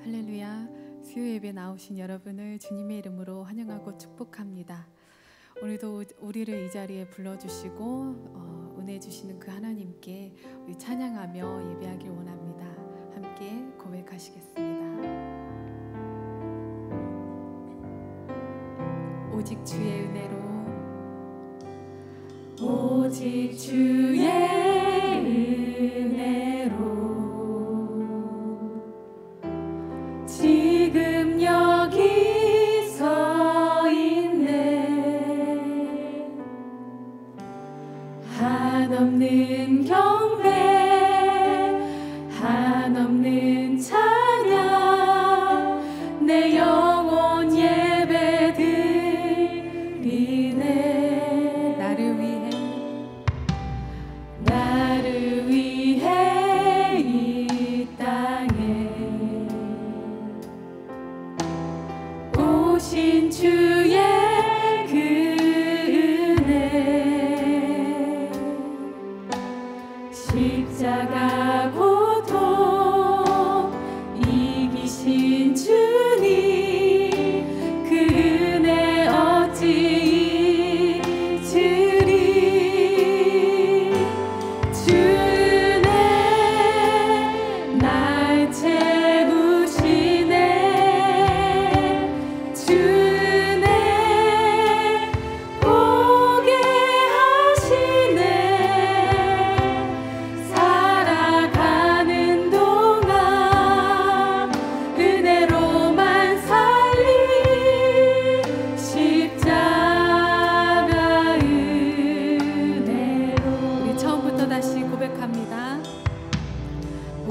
할렐루야. 수요 예배 나오신 여러분을 주님의 이름으로 환영하고 축복합니다. 오늘도 우리를 이 자리에 불러주시고 은혜 주시는 그 하나님께 우리 찬양하며 예배하길 원합니다. 함께 고백하시겠습니다. 오직 주의 은혜로, 오직 주의 은혜로 지금 여기 서 있네. 한없는 경배, 한없는 찬양, 내 영혼 예배 드리네. 나를 위해, 나를 위해 이 땅에 오신 주의 그 은혜, 십자가 고통 이기신 주님, 그 은혜 어찌 잊으리. 주네 날 채우시네.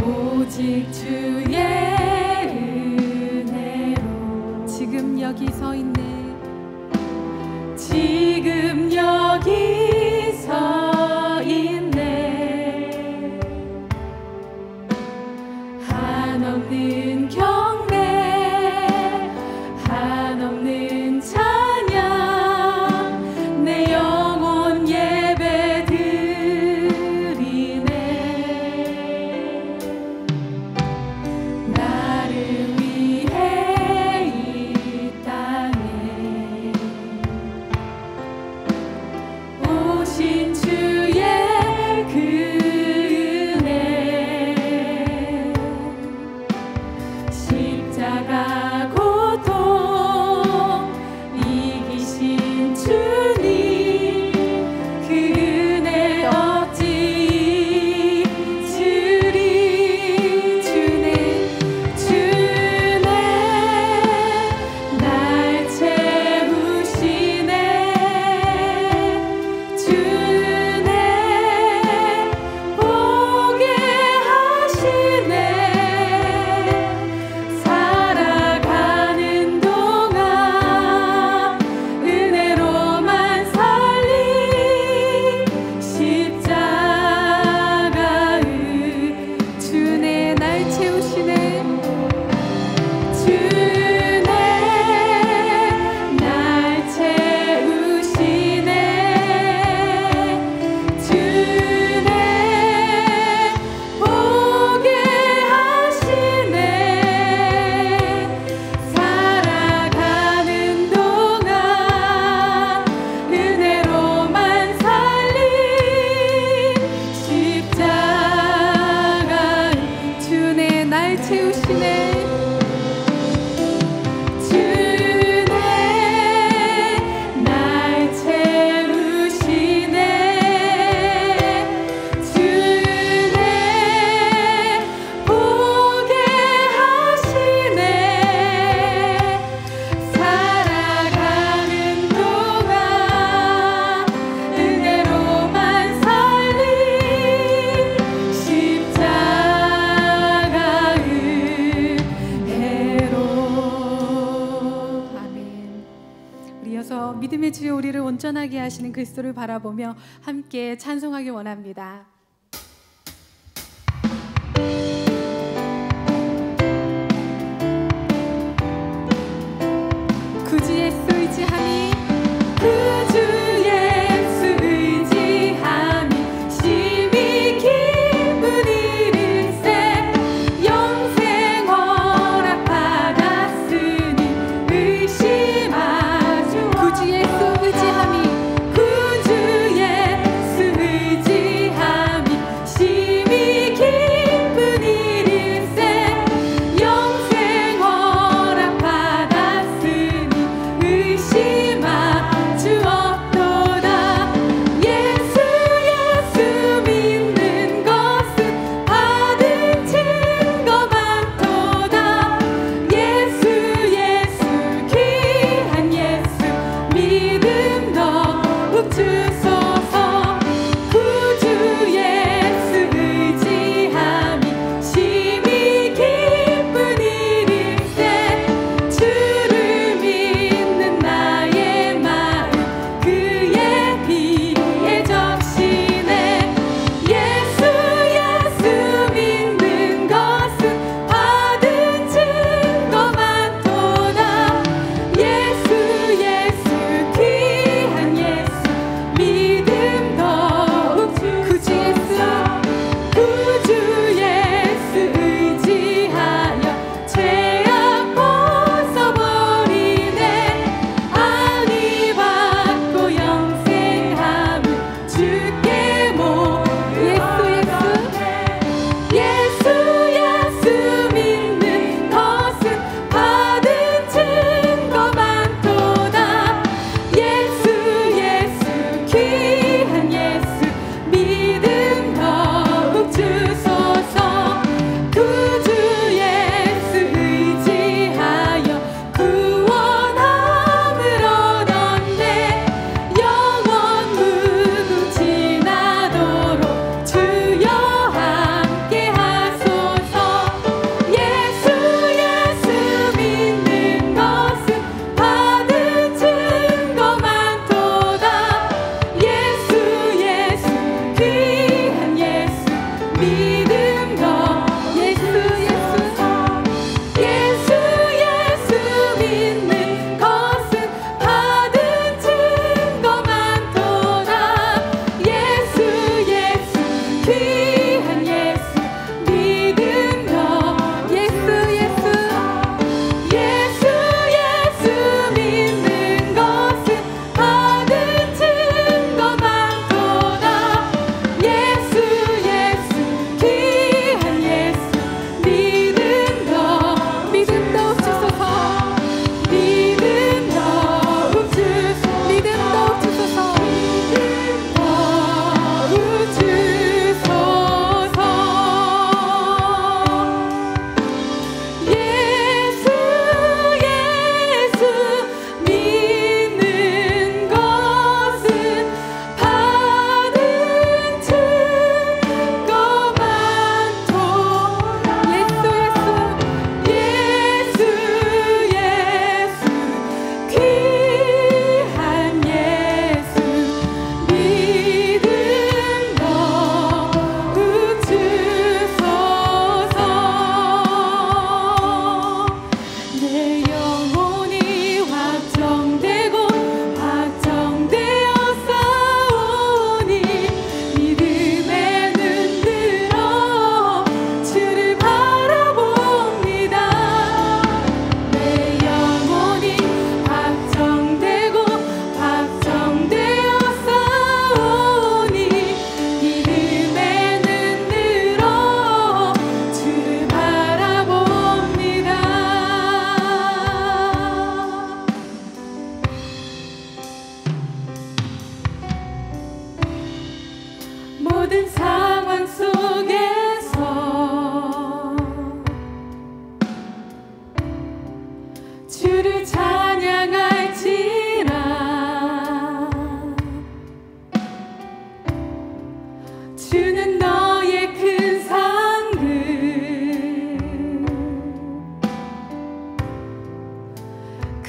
오직 주의 은혜로 지금 여기 서 있네. 지금 여기 서 있네. 한없는 경배, 한없는 찬양, 내 영혼 예배 드리네. 나를 위해 이 땅에 오신 주의 그 은혜, 십자가 고통 이기신 주님, 그 은혜 어찌 잊으리. 주네 날 채우시네. 주네 보게 하시네. 살아가는 동안 은혜로만 살리. 십자가 주네 날 채우시네. 주네 날 채우시네. 주네 보게 하시네. 살아가는 동안 은혜로만 살리. 십자가 주네 날 채우시네. 주네 날 채우시네. 주네 보게 하시네. 살아가는 동안 은혜로만 살리. 십자가 은혜로. 아멘. 우리 이어서 믿음의 주여 우리를 온전하게 하시는 그리스도를 바라보며 함께 찬송하기 원합니다. 구주 예수 의지함이, 구주 예수 의지함이 심히 기쁜 일일세. 영생 허락하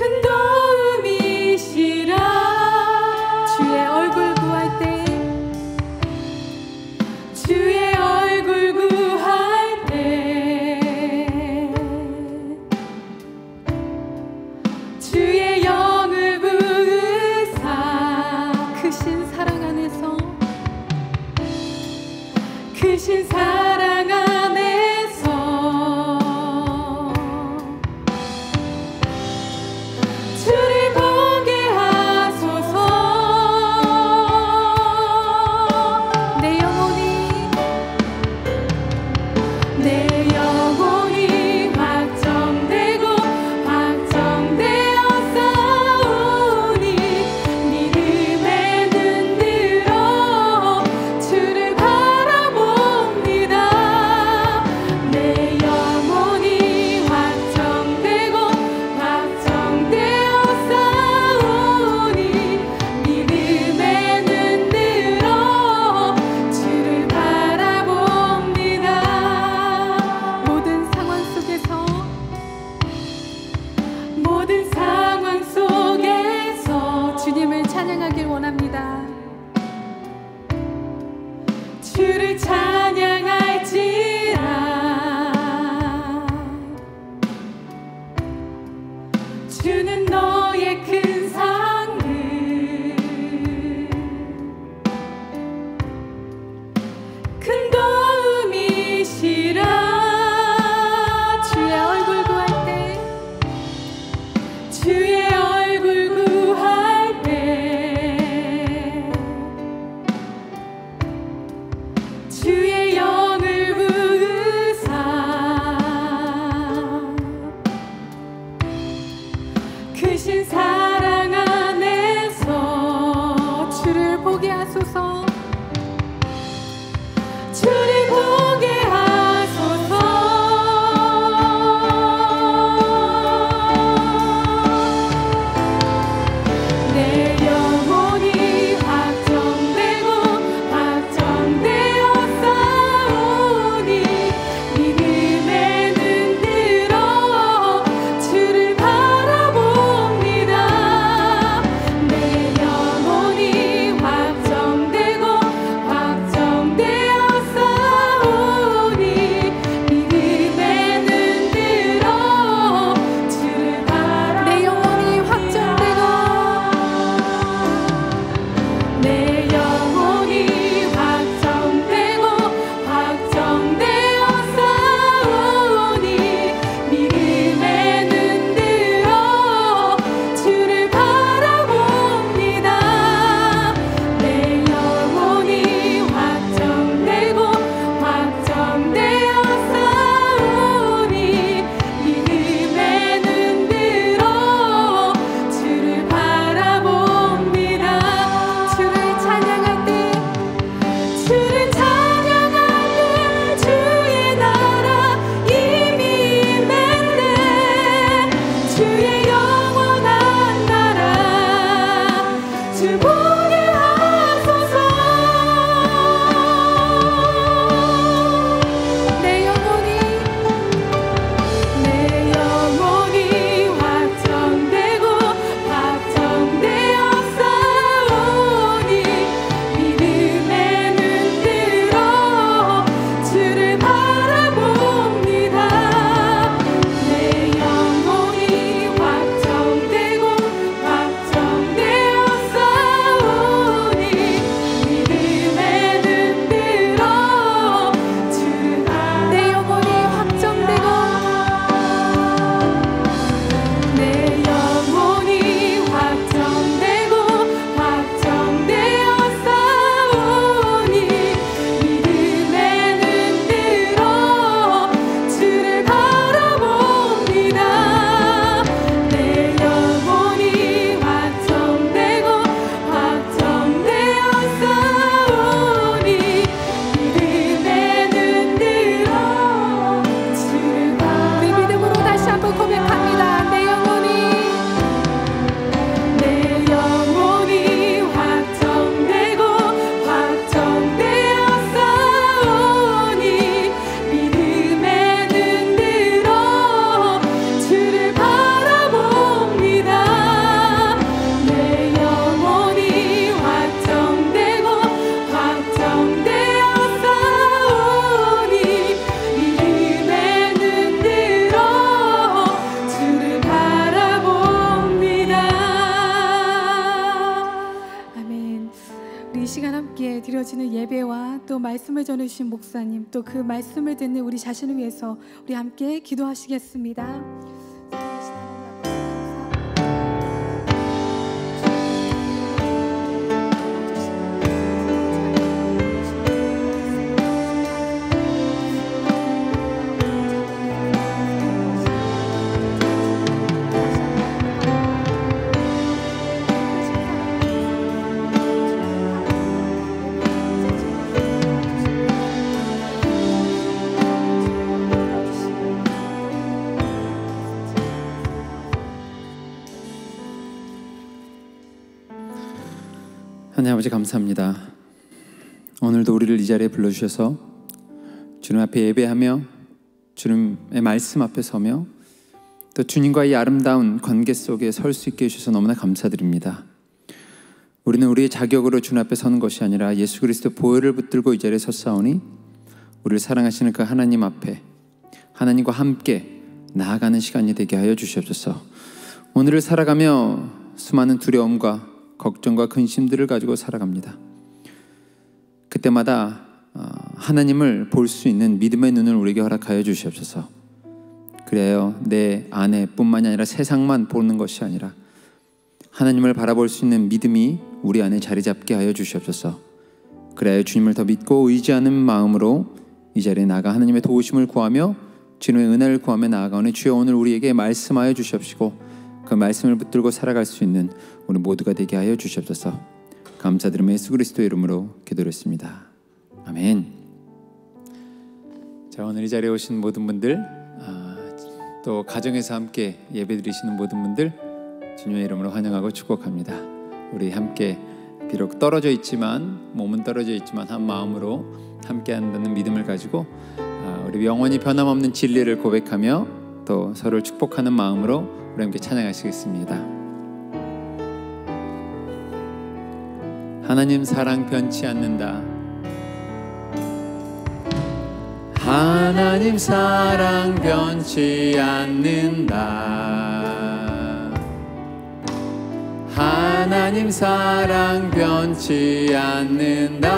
큰 도움이시라. 주의 얼굴 구할 때, 주의 얼굴 구할 때, 주의 영을 부으사 크신 사랑 안에서, 크신 사랑 안에서 주를 보게 하소서. 내 영혼이 확정되고 확정되어 싸우니 믿음에 눈들어 주를 바라봅니다. 내 영혼이 확정되고 확정되어 싸우니 믿음에 눈들어 주를 바라봅니다. 모든 상황 속에서 주님을 찬양하길 원합니다. 주를 찬양할지라. 주는 너의 큰 상급, 큰 도움이시라. 주의 얼굴 구할 때, 주의 얼굴 구할 때, 주의 영을 부으사 크신 사랑 안에서 주를 보게 하소서. 주를 보게 하소서. 내 영혼이 확정되고 확정되어 싸우니 믿음에 눈들어 주를 바라봅니다. 드려지는 예배와 또 말씀을 전해주신 목사님, 또 그 말씀을 듣는 우리 자신을 위해서 우리 함께 기도하시겠습니다. 하나님 아버지 감사합니다. 오늘도 우리를 이 자리에 불러주셔서 주님 앞에 예배하며 주님의 말씀 앞에 서며 또 주님과 이 아름다운 관계 속에 설 수 있게 해주셔서 너무나 감사드립니다. 우리는 우리의 자격으로 주님 앞에 서는 것이 아니라 예수 그리스도 보혈을 붙들고 이 자리에 섰사오니 우리를 사랑하시는 그 하나님 앞에 하나님과 함께 나아가는 시간이 되게 하여 주시옵소서. 오늘을 살아가며 수많은 두려움과 걱정과 근심들을 가지고 살아갑니다. 그때마다 하나님을 볼 수 있는 믿음의 눈을 우리에게 허락하여 주시옵소서. 그래요, 내 안에뿐만이 아니라 세상만 보는 것이 아니라 하나님을 바라볼 수 있는 믿음이 우리 안에 자리 잡게 하여 주시옵소서. 그래야 주님을 더 믿고 의지하는 마음으로 이 자리에 나가 하나님의 도우심을 구하며 주님의 은혜를 구하며 나아가오니 주여 오늘 우리에게 말씀하여 주시옵시고 그 말씀을 붙들고 살아갈 수 있는 우리 모두가 되게 하여 주시옵소서. 감사드리며 예수 그리스도의 이름으로 기도했습니다. 아멘. 자, 오늘 이 자리에 오신 모든 분들, 또 가정에서 함께 예배드리시는 모든 분들 주님의 이름으로 환영하고 축복합니다. 우리 함께 비록 떨어져 있지만 몸은 떨어져 있지만 한 마음으로 함께 한다는 믿음을 가지고 우리 영원히 변함없는 진리를 고백하며 또 서로를 축복하는 마음으로 우리 함께 찬양하시겠습니다. 하나님 사랑 변치 않는다. 하나님 사랑 변치 않는다. 하나님 사랑 변치 않는다.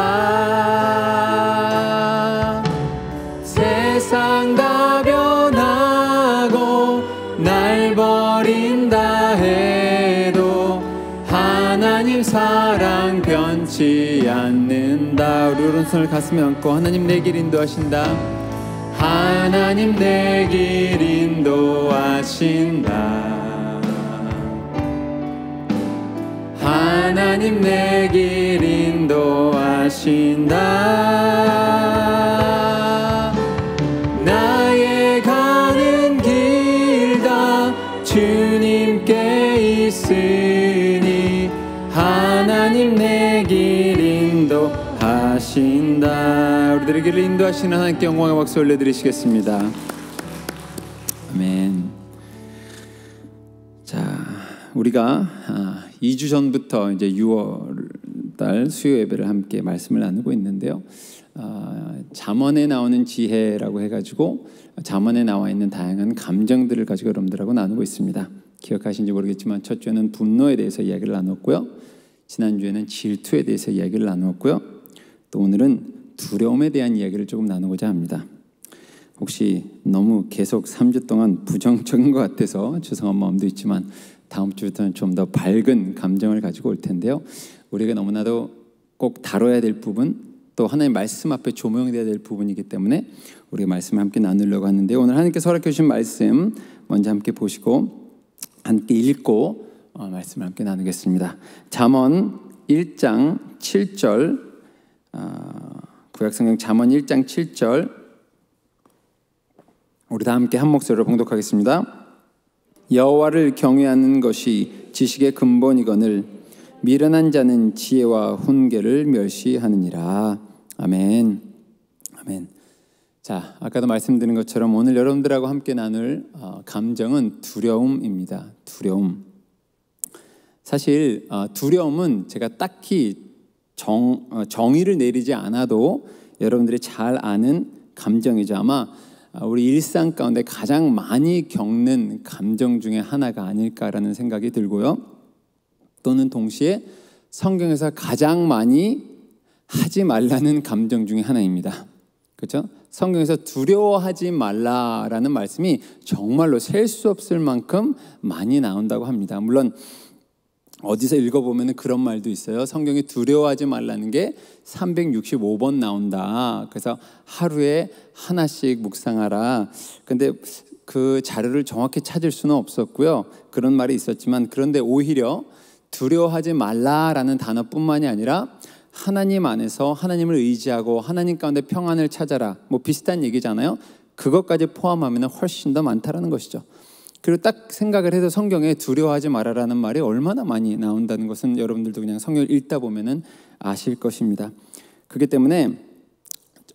세상 다 변하고 날 버린다 해도 하나님 사랑 변치 않는다. 우리 오른손을 가슴에 얹고 하나님 내 길 인도하신다. 하나님 내 길 인도하신다. 하나님 내 길 인도하신다. 나의 가는 길 다 주님께 있으니 하나님 내 길 인도하신다. 우리들의 길을 인도하시는 하나님께 영광의 박수 올려드리시겠습니다. 아멘. 자, 우리가 2주 전부터 이제 6월달 수요 예배를 함께 말씀을 나누고 있는데요. 잠언에 나오는 지혜라고 해가지고 잠언에 나와 있는 다양한 감정들을 가지고 여러분들하고 나누고 있습니다. 기억하신지 모르겠지만 첫 주에는 분노에 대해서 이야기를 나눴고요. 지난주에는 질투에 대해서 이야기를 나누었고요. 또 오늘은 두려움에 대한 이야기를 조금 나누고자 합니다. 혹시 너무 계속 3주 동안 부정적인 것 같아서 죄송한 마음도 있지만 다음 주부터는 좀 더 밝은 감정을 가지고 올 텐데요. 우리가 너무나도 꼭 다뤄야 될 부분, 또 하나님 말씀 앞에 조명되어야 될 부분이기 때문에 우리가 말씀을 함께 나누려고 하는데요. 오늘 하나님께서 허락해 주신 말씀 먼저 함께 보시고 함께 읽고 말씀을 함께 나누겠습니다. 잠언 1장 7절, 구약성경 잠언 1장 7절, 우리 다 함께 한 목소리로 봉독하겠습니다. 여호와를 경외하는 것이 지식의 근본이거늘 미련한 자는 지혜와 훈계를 멸시하느니라. 아멘. 아멘. 자, 아까도 말씀드린 것처럼 오늘 여러분들하고 함께 나눌 감정은 두려움입니다. 두려움. 사실 두려움은 제가 딱히 정의를 내리지 않아도 여러분들이 잘 아는 감정이죠. 아마 우리 일상 가운데 가장 많이 겪는 감정 중에 하나가 아닐까라는 생각이 들고요. 또는 동시에 성경에서 가장 많이 하지 말라는 감정 중에 하나입니다. 그렇죠? 성경에서 두려워하지 말라라는 말씀이 정말로 셀 수 없을 만큼 많이 나온다고 합니다. 물론 어디서 읽어보면 그런 말도 있어요. 성경에 두려워하지 말라는 게 365번 나온다. 그래서 하루에 하나씩 묵상하라. 근데 그 자료를 정확히 찾을 수는 없었고요. 그런 말이 있었지만, 그런데 오히려 두려워하지 말라라는 단어뿐만이 아니라 하나님 안에서 하나님을 의지하고 하나님 가운데 평안을 찾아라, 뭐 비슷한 얘기잖아요. 그것까지 포함하면 훨씬 더 많다라는 것이죠. 그리고 딱 생각을 해서 성경에 두려워하지 말아라는 말이 얼마나 많이 나온다는 것은 여러분들도 그냥 성경을 읽다 보면은 아실 것입니다. 그렇기 때문에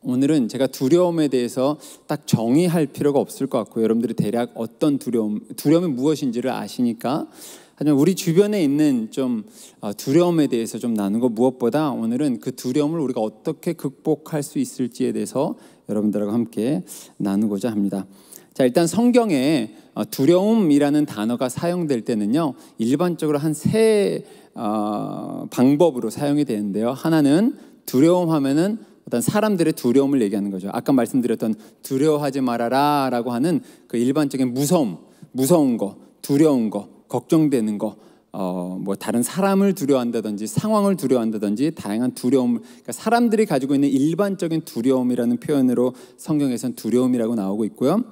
오늘은 제가 두려움에 대해서 딱 정의할 필요가 없을 것 같고요. 여러분들이 대략 어떤 두려움이 무엇인지를 아시니까. 하지만 우리 주변에 있는 좀 두려움에 대해서 좀 나누고, 무엇보다 오늘은 그 두려움을 우리가 어떻게 극복할 수 있을지에 대해서 여러분들하고 함께 나누고자 합니다. 자, 일단 성경에 두려움이라는 단어가 사용될 때는요, 일반적으로 한 세 방법으로 사용이 되는데요. 하나는 두려움하면은 어떤 사람들의 두려움을 얘기하는 거죠. 아까 말씀드렸던 두려워하지 말아라 라고 하는 그 일반적인 무서운 거, 두려운 거, 걱정되는 거, 뭐 다른 사람을 두려워한다든지 상황을 두려워한다든지 다양한 두려움, 그러니까 사람들이 가지고 있는 일반적인 두려움이라는 표현으로 성경에서는 두려움이라고 나오고 있고요.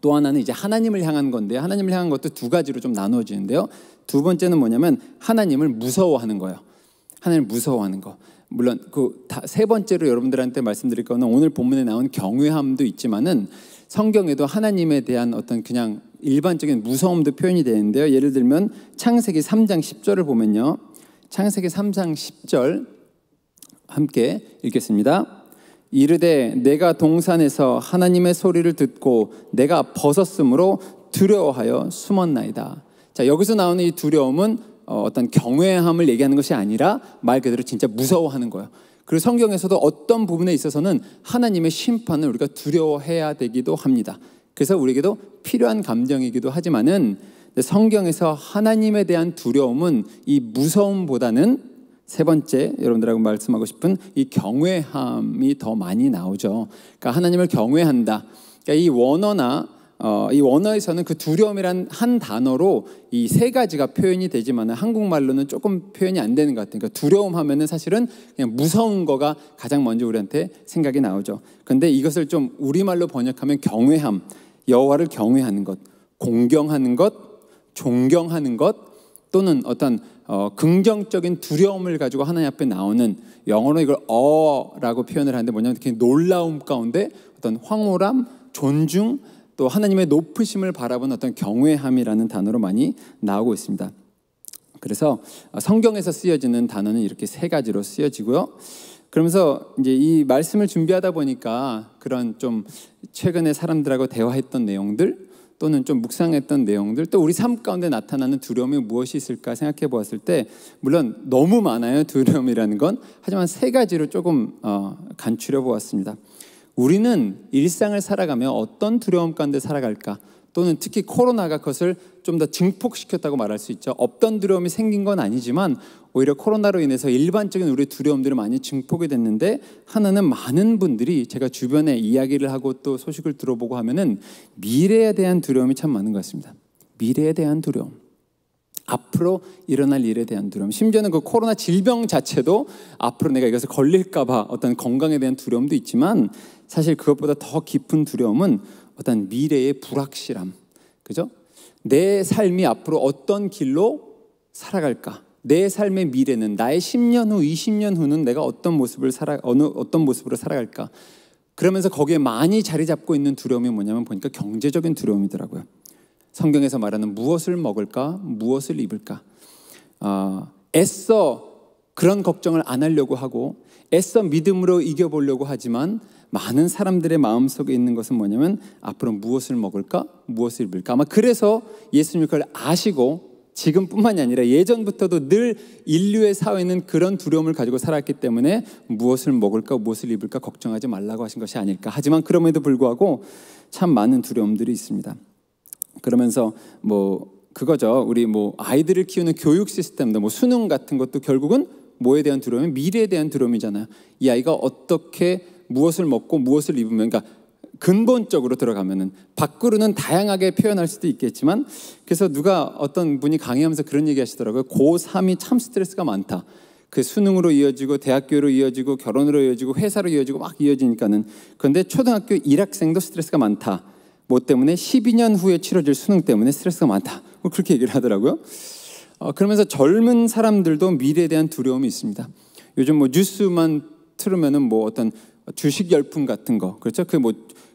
또 하나는 이제 하나님을 향한 건데요. 하나님을 향한 것도 두 가지로 좀 나누어지는데요. 두 번째는 뭐냐면 하나님을 무서워하는 거예요. 하나님을 무서워하는 거. 물론 그 세 번째로 여러분들한테 말씀드릴 거는 오늘 본문에 나온 경외함도 있지만은 성경에도 하나님에 대한 어떤 그냥 일반적인 무서움도 표현이 되는데요. 예를 들면 창세기 3장 10절을 보면요. 창세기 3장 10절 함께 읽겠습니다. 이르되 내가 동산에서 하나님의 소리를 듣고 내가 벗었으므로 두려워하여 숨었나이다. 자, 여기서 나오는 이 두려움은 어떤 경외함을 얘기하는 것이 아니라 말 그대로 진짜 무서워하는 거예요. 그리고 성경에서도 어떤 부분에 있어서는 하나님의 심판을 우리가 두려워해야 되기도 합니다. 그래서 우리에게도 필요한 감정이기도 하지만은 성경에서 하나님에 대한 두려움은 이 무서움보다는 세 번째 여러분들하고 말씀하고 싶은 이 경외함이 더 많이 나오죠. 그러니까 하나님을 경외한다. 그러니까 이 원어에서는 그 두려움이란 한 단어로 이 세 가지가 표현이 되지만 한국말로는 조금 표현이 안 되는 것 같아요. 그러니까 두려움 하면은 사실은 그냥 무서운 거가 가장 먼저 우리한테 생각이 나오죠. 그런데 이것을 좀 우리말로 번역하면 경외함, 여호와를 경외하는 것, 공경하는 것, 존경하는 것, 또는 어떤 긍정적인 두려움을 가지고 하나님 앞에 나오는, 영어로 이걸 어라고 표현을 하는데 뭐냐면 이렇게 놀라움 가운데 어떤 황홀함, 존중, 또 하나님의 높으심을 바라보는 어떤 경외함이라는 단어로 많이 나오고 있습니다. 그래서 성경에서 쓰여지는 단어는 이렇게 세 가지로 쓰여지고요. 그러면서 이제 이 말씀을 준비하다 보니까 그런 좀 최근에 사람들하고 대화했던 내용들, 또는 좀 묵상했던 내용들, 또 우리 삶 가운데 나타나는 두려움이 무엇이 있을까 생각해 보았을 때, 물론 너무 많아요, 두려움이라는 건. 하지만 세 가지로 조금 간추려 보았습니다. 우리는 일상을 살아가며 어떤 두려움 가운데 살아갈까? 또는 특히 코로나가 그것을 좀 더 증폭시켰다고 말할 수 있죠. 없던 두려움이 생긴 건 아니지만 오히려 코로나로 인해서 일반적인 우리 두려움들이 많이 증폭이 됐는데, 하나는 많은 분들이 제가 주변에 이야기를 하고 또 소식을 들어보고 하면은 미래에 대한 두려움이 참 많은 것 같습니다. 미래에 대한 두려움, 앞으로 일어날 일에 대한 두려움, 심지어는 그 코로나 질병 자체도 앞으로 내가 이것을 걸릴까 봐 어떤 건강에 대한 두려움도 있지만, 사실 그것보다 더 깊은 두려움은 어떤 미래의 불확실함, 그죠? 내 삶이 앞으로 어떤 길로 살아갈까? 내 삶의 미래는, 나의 10년 후, 20년 후는 내가 어떤 모습으로 살아갈까? 그러면서 거기에 많이 자리 잡고 있는 두려움이 뭐냐면 보니까 경제적인 두려움이더라고요. 성경에서 말하는 무엇을 먹을까? 무엇을 입을까? 애써 그런 걱정을 안 하려고 하고 애써 믿음으로 이겨보려고 하지만 많은 사람들의 마음속에 있는 것은 뭐냐면 앞으로 무엇을 먹을까? 무엇을 입을까? 아마 그래서 예수님이 그걸 아시고 지금뿐만이 아니라 예전부터도 늘 인류의 사회는 그런 두려움을 가지고 살았기 때문에 무엇을 먹을까? 무엇을 입을까? 걱정하지 말라고 하신 것이 아닐까? 하지만 그럼에도 불구하고 참 많은 두려움들이 있습니다. 그러면서 그거죠. 우리 아이들을 키우는 교육 시스템도 수능 같은 것도 결국은 뭐에 대한 두려움이 미래에 대한 두려움이잖아요. 이 아이가 어떻게 무엇을 먹고 무엇을 입으면, 그러니까 근본적으로 들어가면은 밖으로는 다양하게 표현할 수도 있겠지만, 그래서 누가 어떤 분이 강의하면서 그런 얘기 하시더라고요. 고3이 참 스트레스가 많다. 그 수능으로 이어지고 대학교로 이어지고 결혼으로 이어지고 회사로 이어지고 막 이어지니까는. 그런데 초등학교 1학생도 스트레스가 많다. 뭐 때문에 12년 후에 치러질 수능 때문에 스트레스가 많다. 뭐 그렇게 얘기를 하더라고요. 그러면서 젊은 사람들도 미래에 대한 두려움이 있습니다. 요즘 뭐 뉴스만 틀으면은 뭐 어떤 주식 열풍 같은 거, 그렇죠? 그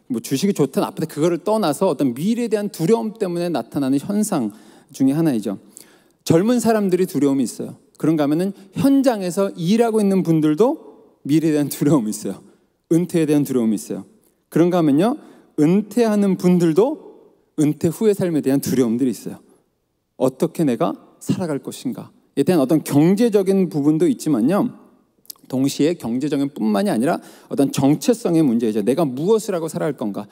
뭐 주식이 좋다 나쁘다 그거를 떠나서 어떤 미래에 대한 두려움 때문에 나타나는 현상 중에 하나이죠. 젊은 사람들이 두려움이 있어요. 그런가 하면은 현장에서 일하고 있는 분들도 미래에 대한 두려움이 있어요. 은퇴에 대한 두려움이 있어요. 그런가 하면요, 은퇴하는 분들도 은퇴 후의 삶에 대한 두려움들이 있어요. 어떻게 내가 살아갈 것인가에 대한 어떤 경제적인 부분도 있지만요, 동시에 경제적인 뿐만이 아니라 어떤 정체성의 문제이죠. 내가 무엇을 하고 살아갈 건가.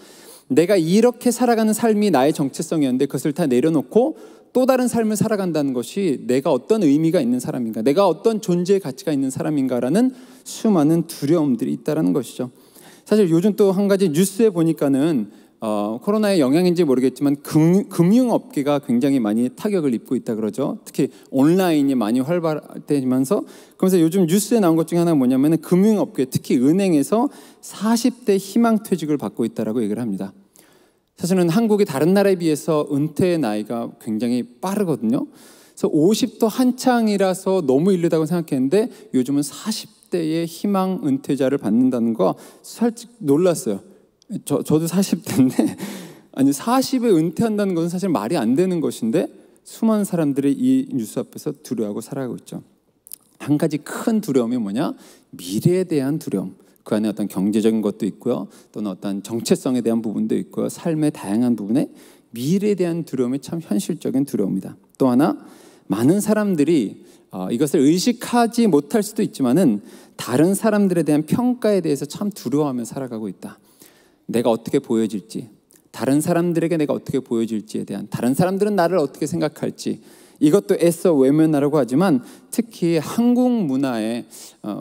내가 이렇게 살아가는 삶이 나의 정체성이었는데 그것을 다 내려놓고 또 다른 삶을 살아간다는 것이 내가 어떤 의미가 있는 사람인가, 내가 어떤 존재의 가치가 있는 사람인가라는 수많은 두려움들이 있다는 것이죠. 사실 요즘 또 한 가지 뉴스에 보니까는 코로나의 영향인지 모르겠지만 금융업계가 굉장히 많이 타격을 입고 있다 그러죠. 특히 온라인이 많이 활발해지면서. 그러면서 요즘 뉴스에 나온 것 중에 하나가 뭐냐면 금융업계, 특히 은행에서 40대 희망퇴직을 받고 있다라고 얘기를 합니다. 사실은 한국이 다른 나라에 비해서 은퇴의 나이가 굉장히 빠르거든요. 그래서 50도 한창이라서 너무 이르다고 생각했는데 요즘은 40대의 희망 은퇴자를 받는다는 거 솔직히 놀랐어요. 저도 40대인데 아니 40에 은퇴한다는 것은 사실 말이 안 되는 것인데 수많은 사람들이 이 뉴스 앞에서 두려워하고 살아가고 있죠. 한 가지 큰 두려움이 뭐냐? 미래에 대한 두려움. 그 안에 어떤 경제적인 것도 있고요, 또는 어떤 정체성에 대한 부분도 있고요, 삶의 다양한 부분에 미래에 대한 두려움이 참 현실적인 두려움이다. 또 하나, 많은 사람들이 이것을 의식하지 못할 수도 있지만은 다른 사람들에 대한 평가에 대해서 참 두려워하며 살아가고 있다. 내가 어떻게 보여질지, 다른 사람들에게 내가 어떻게 보여질지에 대한, 다른 사람들은 나를 어떻게 생각할지, 이것도 애써 외면하라고 하지만 특히 한국 문화에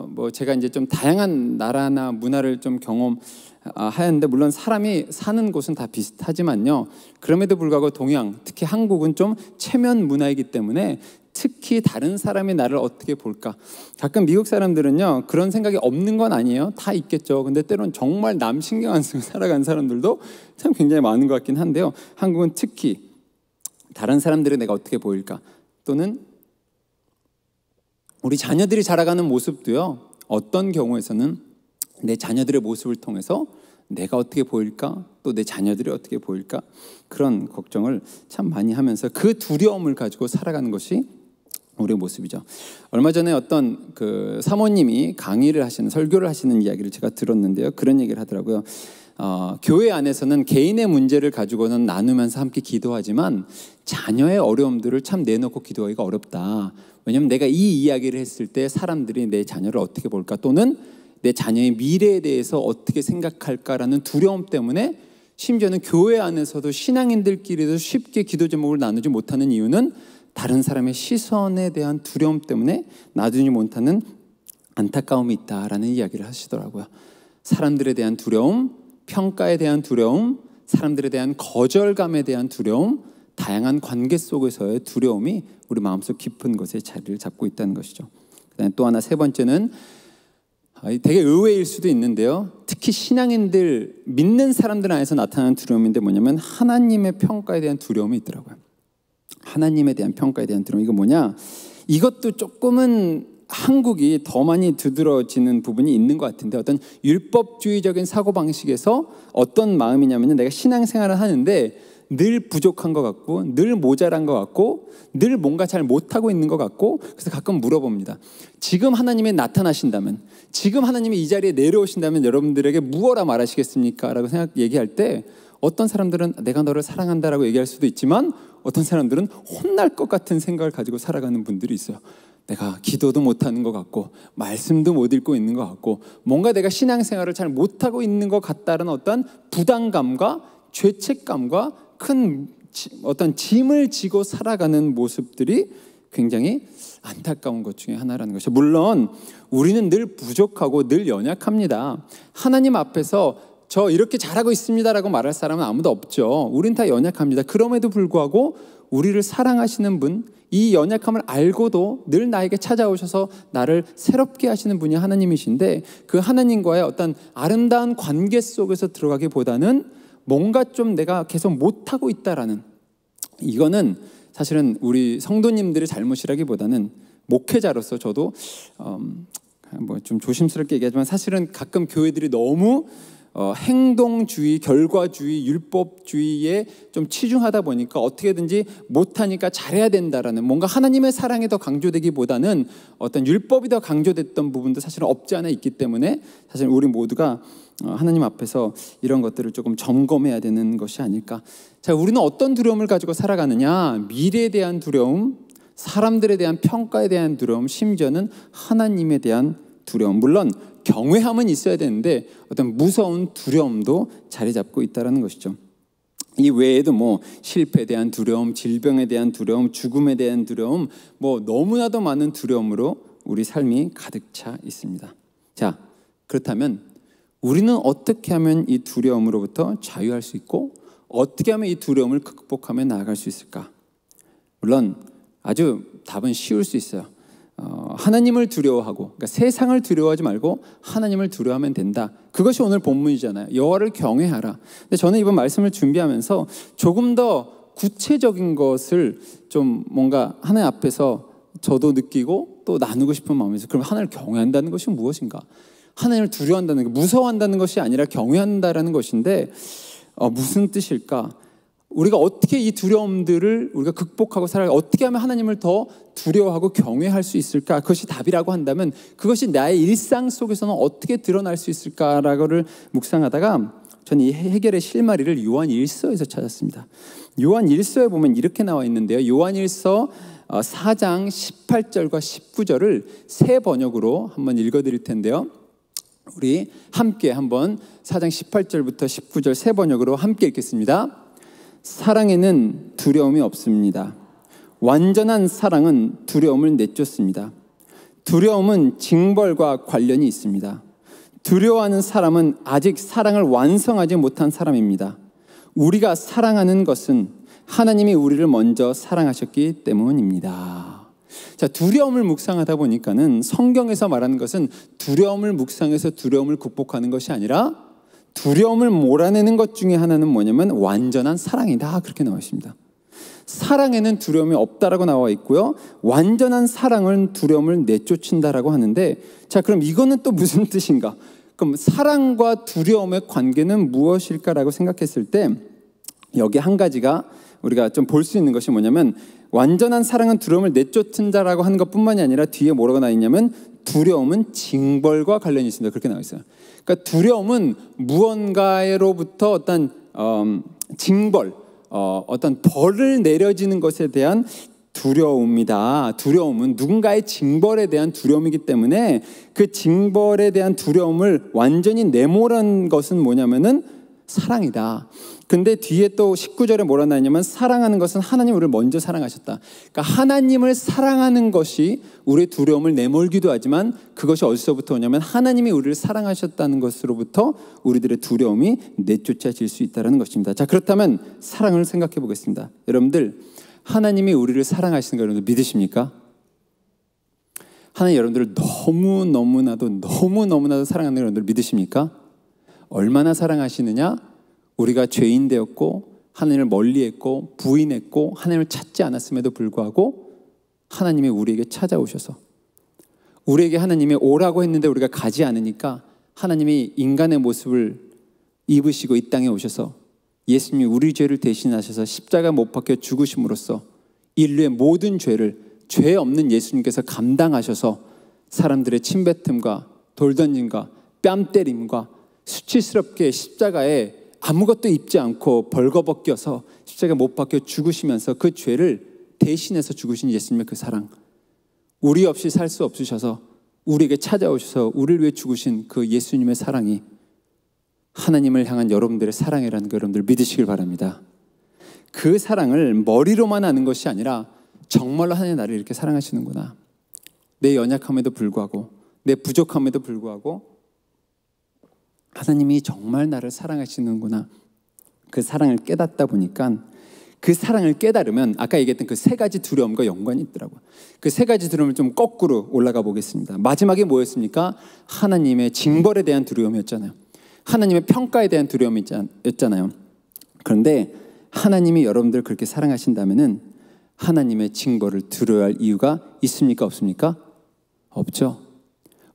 뭐 제가 이제 좀 다양한 나라나 문화를 좀 경험하였는데, 물론 사람이 사는 곳은 다 비슷하지만요, 그럼에도 불구하고 동양, 특히 한국은 좀 체면 문화이기 때문에 특히 다른 사람이 나를 어떻게 볼까. 가끔 미국 사람들은요 그런 생각이 없는 건 아니에요. 다 있겠죠. 근데 때로는 정말 남 신경 안 쓰고 살아가는 사람들도 참 굉장히 많은 것 같긴 한데요, 한국은 특히 다른 사람들이 내가 어떻게 보일까, 또는 우리 자녀들이 자라가는 모습도요, 어떤 경우에서는 내 자녀들의 모습을 통해서 내가 어떻게 보일까, 또 내 자녀들이 어떻게 보일까, 그런 걱정을 참 많이 하면서 그 두려움을 가지고 살아가는 것이 우리의 모습이죠. 얼마 전에 어떤 그 사모님이 강의를 하시는, 설교를 하시는 이야기를 제가 들었는데요, 그런 얘기를 하더라고요. 교회 안에서는 개인의 문제를 가지고는 나누면서 함께 기도하지만 자녀의 어려움들을 참 내놓고 기도하기가 어렵다. 왜냐하면 내가 이 이야기를 했을 때 사람들이 내 자녀를 어떻게 볼까, 또는 내 자녀의 미래에 대해서 어떻게 생각할까라는 두려움 때문에 심지어는 교회 안에서도 신앙인들끼리도 쉽게 기도 제목을 나누지 못하는 이유는 다른 사람의 시선에 대한 두려움 때문에 놔두지 못하는 안타까움이 있다라는 이야기를 하시더라고요. 사람들에 대한 두려움, 평가에 대한 두려움, 사람들에 대한 거절감에 대한 두려움, 다양한 관계 속에서의 두려움이 우리 마음속 깊은 곳에 자리를 잡고 있다는 것이죠. 그다음에 또 하나, 세 번째는 되게 의외일 수도 있는데요, 특히 신앙인들, 믿는 사람들 안에서 나타나는 두려움인데 뭐냐면 하나님의 평가에 대한 두려움이 있더라고요. 하나님에 대한 평가에 대한 두려움. 이거 뭐냐? 이것도 조금은 한국이 더 많이 두드러지는 부분이 있는 것 같은데, 어떤 율법주의적인 사고방식에서 어떤 마음이냐면 내가 신앙생활을 하는데 늘 부족한 것 같고, 늘 모자란 것 같고, 늘 뭔가 잘 못하고 있는 것 같고, 그래서 가끔 물어봅니다. 지금 하나님이 나타나신다면, 지금 하나님이 이 자리에 내려오신다면 여러분들에게 무엇라 말하시겠습니까? 라고 얘기할 때 어떤 사람들은 내가 너를 사랑한다라고 얘기할 수도 있지만 어떤 사람들은 혼날 것 같은 생각을 가지고 살아가는 분들이 있어요. 내가 기도도 못하는 것 같고 말씀도 못 읽고 있는 것 같고 뭔가 내가 신앙생활을 잘 못하고 있는 것 같다는 어떤 부담감과 죄책감과 큰 어떤 짐을 지고 살아가는 모습들이 굉장히 안타까운 것 중에 하나라는 것이죠. 물론 우리는 늘 부족하고 늘 연약합니다. 하나님 앞에서 저 이렇게 잘하고 있습니다라고 말할 사람은 아무도 없죠. 우린 다 연약합니다. 그럼에도 불구하고 우리를 사랑하시는 분, 이 연약함을 알고도 늘 나에게 찾아오셔서 나를 새롭게 하시는 분이 하나님이신데, 그 하나님과의 어떤 아름다운 관계 속에서 들어가기보다는 뭔가 좀 내가 계속 못하고 있다라는, 이거는 사실은 우리 성도님들의 잘못이라기보다는 목회자로서 저도 뭐 좀 조심스럽게 얘기하지만 사실은 가끔 교회들이 너무 행동주의, 결과주의, 율법주의에 좀 치중하다 보니까 어떻게든지 못하니까 잘해야 된다라는, 뭔가 하나님의 사랑이 더 강조되기보다는 어떤 율법이 더 강조됐던 부분도 사실은 없지 않아 있기 때문에 사실 우리 모두가 하나님 앞에서 이런 것들을 조금 점검해야 되는 것이 아닐까. 자, 우리는 어떤 두려움을 가지고 살아가느냐? 미래에 대한 두려움, 사람들에 대한 평가에 대한 두려움, 심지어는 하나님에 대한 두려움. 물론 경외함은 있어야 되는데 어떤 무서운 두려움도 자리 잡고 있다는 것이죠. 이 외에도 뭐 실패에 대한 두려움, 질병에 대한 두려움, 죽음에 대한 두려움, 뭐 너무나도 많은 두려움으로 우리 삶이 가득 차 있습니다. 자, 그렇다면 우리는 어떻게 하면 이 두려움으로부터 자유할 수 있고 어떻게 하면 이 두려움을 극복하며 나아갈 수 있을까? 물론 아주 답은 쉬울 수 있어요. 하나님을 두려워하고, 그러니까 세상을 두려워하지 말고 하나님을 두려워하면 된다. 그것이 오늘 본문이잖아요. 여호와를 경외하라. 근데 저는 이번 말씀을 준비하면서 조금 더 구체적인 것을 좀 뭔가 하나님 앞에서 저도 느끼고 또 나누고 싶은 마음에서, 그럼 하나님을 경외한다는 것이 무엇인가? 하나님을 두려워한다는 것, 무서워한다는 것이 아니라 경외한다라는 것인데 무슨 뜻일까? 우리가 어떻게 이 두려움들을 우리가 극복하고 살아가, 어떻게 하면 하나님을 더 두려워하고 경외할 수 있을까? 그것이 답이라고 한다면 그것이 나의 일상 속에서는 어떻게 드러날 수 있을까라고를 묵상하다가 저는 이 해결의 실마리를 요한 1서에서 찾았습니다. 요한 1서에 보면 이렇게 나와 있는데요. 요한 1서 4장 18절과 19절을 새 번역으로 한번 읽어드릴 텐데요. 우리 함께 한번 4장 18절부터 19절 새 번역으로 함께 읽겠습니다. 사랑에는 두려움이 없습니다. 완전한 사랑은 두려움을 내쫓습니다. 두려움은 징벌과 관련이 있습니다. 두려워하는 사람은 아직 사랑을 완성하지 못한 사람입니다. 우리가 사랑하는 것은 하나님이 우리를 먼저 사랑하셨기 때문입니다. 자, 두려움을 묵상하다 보니까는 성경에서 말하는 것은 두려움을 묵상해서 두려움을 극복하는 것이 아니라 두려움을 몰아내는 것 중에 하나는 뭐냐면 완전한 사랑이다, 그렇게 나와 있습니다. 사랑에는 두려움이 없다라고 나와 있고요, 완전한 사랑은 두려움을 내쫓는다라고 하는데, 자, 그럼 이거는 또 무슨 뜻인가? 그럼 사랑과 두려움의 관계는 무엇일까라고 생각했을 때 여기 한 가지가 우리가 좀 볼 수 있는 것이 뭐냐면, 완전한 사랑은 두려움을 내쫓는다라고 하는 것뿐만이 아니라 뒤에 뭐라고 나와 있냐면 두려움은 징벌과 관련이 있습니다. 그렇게 나와 있어요. 그러니까 두려움은 무언가로부터 어떤 징벌, 어떤 벌을 내려지는 것에 대한 두려움이다. 두려움은 누군가의 징벌에 대한 두려움이기 때문에 그 징벌에 대한 두려움을 완전히 내몰은 것은 뭐냐면은 사랑이다. 근데 뒤에 또 19절에 뭐라 나냐면 사랑하는 것은 하나님 우리를 먼저 사랑하셨다. 그러니까 하나님을 사랑하는 것이 우리의 두려움을 내몰기도 하지만 그것이 어디서부터 오냐면 하나님이 우리를 사랑하셨다는 것으로부터 우리들의 두려움이 내쫓아질 수 있다는 것입니다. 자, 그렇다면 사랑을 생각해 보겠습니다. 여러분들, 하나님이 우리를 사랑하시는 거 여러분들 믿으십니까? 하나님 여러분들을 너무나도 사랑하는 거 여러분들 믿으십니까? 얼마나 사랑하시느냐? 우리가 죄인 되었고 하나님을 멀리했고 부인했고 하나님을 찾지 않았음에도 불구하고 하나님이 우리에게 찾아오셔서, 우리에게 하나님이 오라고 했는데 우리가 가지 않으니까 하나님이 인간의 모습을 입으시고 이 땅에 오셔서 예수님이 우리 죄를 대신하셔서 십자가 못 박혀 죽으심으로써 인류의 모든 죄를 죄 없는 예수님께서 감당하셔서 사람들의 침뱉음과 돌던짐과 뺨 때림과 수치스럽게 십자가에 아무것도 입지 않고 벌거벗겨서 십자가에 못 박혀 죽으시면서 그 죄를 대신해서 죽으신 예수님의 그 사랑, 우리 없이 살 수 없으셔서 우리에게 찾아오셔서 우리를 위해 죽으신 그 예수님의 사랑이 하나님을 향한 여러분들의 사랑이라는 거 여러분들 믿으시길 바랍니다. 그 사랑을 머리로만 아는 것이 아니라 정말로 하나님 나를 이렇게 사랑하시는구나. 내 연약함에도 불구하고, 내 부족함에도 불구하고 하나님이 정말 나를 사랑하시는구나. 그 사랑을 깨닫다 보니까, 그 사랑을 깨달으면 아까 얘기했던 그 세 가지 두려움과 연관이 있더라고요. 그 세 가지 두려움을 좀 거꾸로 올라가 보겠습니다. 마지막에 뭐였습니까? 하나님의 징벌에 대한 두려움이었잖아요. 하나님의 평가에 대한 두려움이었잖아요. 그런데 하나님이 여러분들 그렇게 사랑하신다면은 하나님의 징벌을 두려워할 이유가 있습니까? 없습니까? 없죠.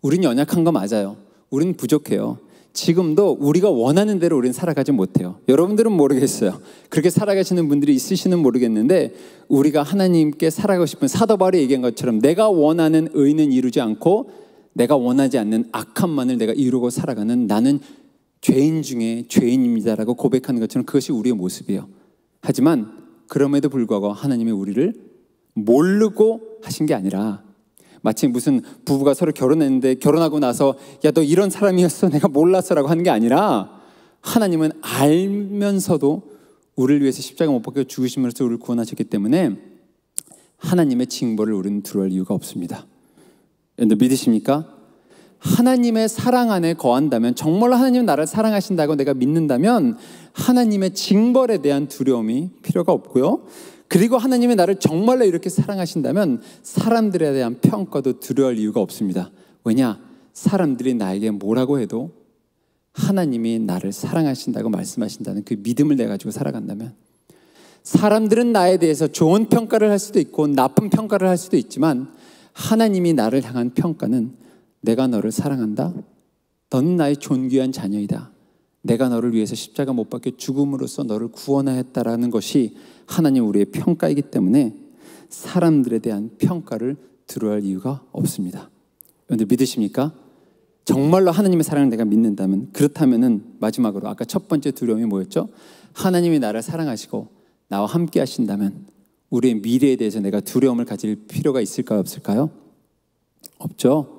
우린 연약한 거 맞아요. 우린 부족해요. 지금도 우리가 원하는 대로 우리는 살아가지 못해요. 여러분들은 모르겠어요. 그렇게 살아가시는 분들이 있으시는 모르겠는데, 우리가 하나님께 살아가고 싶은 사도 바울이 얘기한 것처럼 내가 원하는 의는 이루지 않고 내가 원하지 않는 악함만을 내가 이루고 살아가는 나는 죄인 중에 죄인입니다라고 고백하는 것처럼 그것이 우리의 모습이에요. 하지만 그럼에도 불구하고 하나님이 우리를 모르고 하신 게 아니라, 마치 무슨 부부가 서로 결혼했는데 결혼하고 나서 야, 너 이런 사람이었어 내가 몰랐어라고 하는 게 아니라, 하나님은 알면서도 우리를 위해서 십자가 못 박혀 죽으심으로써 우리를 구원하셨기 때문에 하나님의 징벌을 우리는 두려워할 이유가 없습니다. 여러분들 믿으십니까? 하나님의 사랑 안에 거한다면, 정말로 하나님은 나를 사랑하신다고 내가 믿는다면 하나님의 징벌에 대한 두려움이 필요가 없고요. 그리고 하나님이 나를 정말로 이렇게 사랑하신다면 사람들에 대한 평가도 두려워할 이유가 없습니다. 왜냐? 사람들이 나에게 뭐라고 해도 하나님이 나를 사랑하신다고 말씀하신다는 그 믿음을 내 가지고 살아간다면, 사람들은 나에 대해서 좋은 평가를 할 수도 있고 나쁜 평가를 할 수도 있지만 하나님이 나를 향한 평가는 내가 너를 사랑한다. 너는 나의 존귀한 자녀이다. 내가 너를 위해서 십자가 못 박혀 죽음으로써 너를 구원하였다라는 것이 하나님 우리의 평가이기 때문에 사람들에 대한 평가를 두려워할 이유가 없습니다. 여러분들 믿으십니까? 정말로 하나님의 사랑을 내가 믿는다면, 그렇다면은 마지막으로 아까 첫 번째 두려움이 뭐였죠? 하나님이 나를 사랑하시고 나와 함께 하신다면 우리의 미래에 대해서 내가 두려움을 가질 필요가 있을까요? 없을까요? 없죠.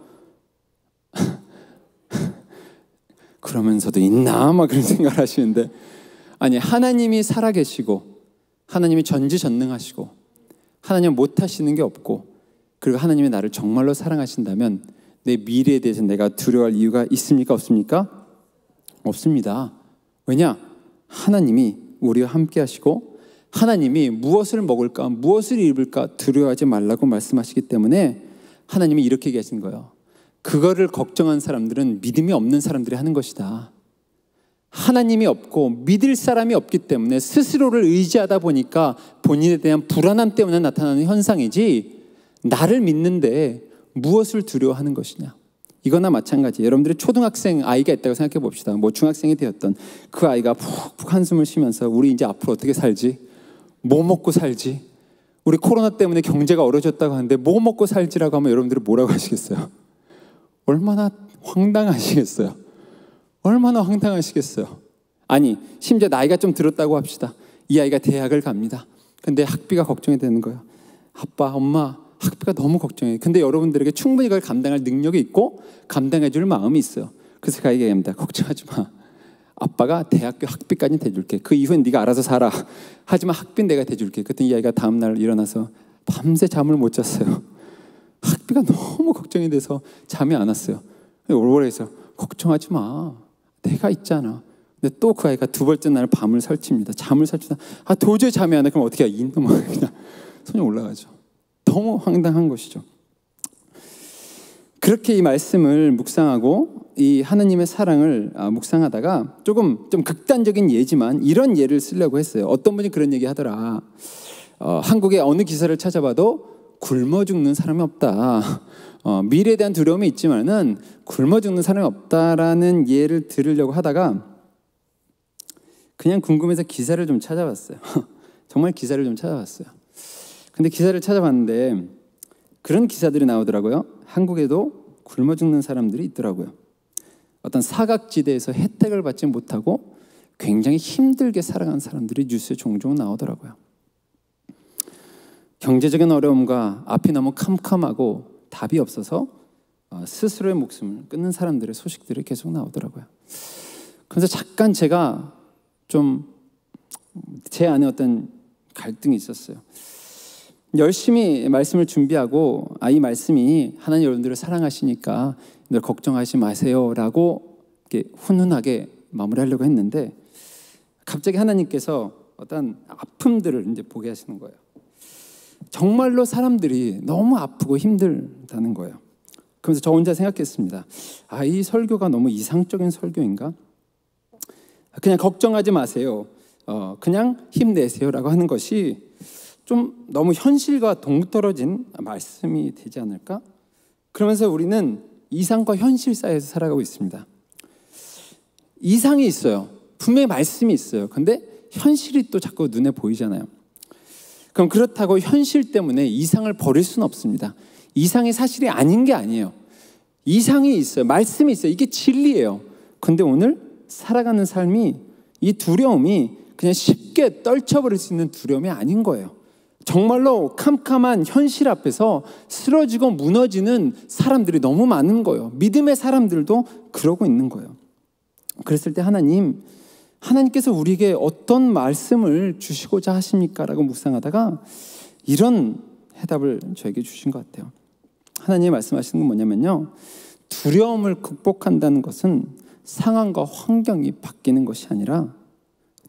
그러면서도 있나? 막 그런 생각을 하시는데, 아니, 하나님이 살아계시고 하나님이 전지전능하시고 하나님은 못하시는 게 없고, 그리고 하나님이 나를 정말로 사랑하신다면 내 미래에 대해서 내가 두려워할 이유가 있습니까? 없습니까? 없습니다. 왜냐? 하나님이 우리와 함께 하시고 하나님이 무엇을 먹을까, 무엇을 입을까 두려워하지 말라고 말씀하시기 때문에 하나님이 이렇게 얘기하신 거예요. 그거를 걱정한 사람들은 믿음이 없는 사람들이 하는 것이다. 하나님이 없고 믿을 사람이 없기 때문에 스스로를 의지하다 보니까 본인에 대한 불안함 때문에 나타나는 현상이지, 나를 믿는데 무엇을 두려워하는 것이냐. 이거나 마찬가지. 여러분들이 초등학생 아이가 있다고 생각해 봅시다. 뭐 중학생이 되었던 그 아이가 푹푹 한숨을 쉬면서 우리 이제 앞으로 어떻게 살지? 뭐 먹고 살지? 우리 코로나 때문에 경제가 어려졌다고 하는데 뭐 먹고 살지라고 하면 여러분들이 뭐라고 하시겠어요? 얼마나 황당하시겠어요? 얼마나 황당하시겠어요? 아니, 심지어 나이가 좀 들었다고 합시다. 이 아이가 대학을 갑니다. 근데 학비가 걱정이 되는 거예요. 아빠, 엄마, 학비가 너무 걱정해요. 근데 여러분들에게 충분히 그걸 감당할 능력이 있고 감당해 줄 마음이 있어요. 그래서 그 아이가 얘기합니다. 걱정하지 마. 아빠가 대학교 학비까지 대줄게. 그 이후엔 네가 알아서 살아. 하지만 학비는 내가 대줄게. 그랬더니 이 아이가 다음 날 일어나서 밤새 잠을 못 잤어요. 학비가 너무 걱정이 돼서 잠이 안 왔어요. 올월에서 걱정하지 마. 내가 있잖아. 근데 또 그 아이가 두 번째 날 밤을 설칩니다. 잠을 설치다. 도저히 잠이 안 와. 그럼 어떻게 해? 이놈아, 그냥 손이 올라가죠. 너무 황당한 것이죠. 그렇게 이 말씀을 묵상하고 이 하나님의 사랑을 묵상하다가 조금 좀 극단적인 예지만 이런 예를 쓰려고 했어요. 어떤 분이 그런 얘기 하더라. 한국의 어느 기사를 찾아봐도 굶어 죽는 사람이 없다. 미래에 대한 두려움이 있지만은 굶어 죽는 사람이 없다라는 예를 들으려고 하다가 그냥 궁금해서 기사를 좀 찾아봤어요. 정말 기사를 좀 찾아봤어요. 근데 기사를 찾아봤는데 그런 기사들이 나오더라고요. 한국에도 굶어 죽는 사람들이 있더라고요. 어떤 사각지대에서 혜택을 받지 못하고 굉장히 힘들게 살아가는 사람들이 뉴스에 종종 나오더라고요. 경제적인 어려움과 앞이 너무 캄캄하고 답이 없어서 스스로의 목숨을 끊는 사람들의 소식들이 계속 나오더라고요. 그래서 잠깐 제가 좀 제 안에 어떤 갈등이 있었어요. 열심히 말씀을 준비하고 이 말씀이 하나님 여러분들을 사랑하시니까 늘 걱정하지 마세요라고 이렇게 훈훈하게 마무리하려고 했는데 갑자기 하나님께서 어떤 아픔들을 이제 보게 하시는 거예요. 정말로 사람들이 너무 아프고 힘들다는 거예요. 그러면서 저 혼자 생각했습니다. 이 설교가 너무 이상적인 설교인가? 그냥 걱정하지 마세요. 그냥 힘내세요라고 하는 것이 좀 너무 현실과 동떨어진 말씀이 되지 않을까? 그러면서 우리는 이상과 현실 사이에서 살아가고 있습니다. 이상이 있어요. 분명히 말씀이 있어요. 근데 현실이 또 자꾸 눈에 보이잖아요. 그럼 그렇다고 현실 때문에 이상을 버릴 수는 없습니다. 이상이 사실이 아닌 게 아니에요. 이상이 있어요. 말씀이 있어요. 이게 진리예요. 근데 오늘 살아가는 삶이 이 두려움이 그냥 쉽게 떨쳐버릴 수 있는 두려움이 아닌 거예요. 정말로 캄캄한 현실 앞에서 쓰러지고 무너지는 사람들이 너무 많은 거예요. 믿음의 사람들도 그러고 있는 거예요. 그랬을 때 하나님께서 우리에게 어떤 말씀을 주시고자 하십니까? 라고 묵상하다가 이런 해답을 저에게 주신 것 같아요. 하나님이 말씀하시는 건 뭐냐면요, 두려움을 극복한다는 것은 상황과 환경이 바뀌는 것이 아니라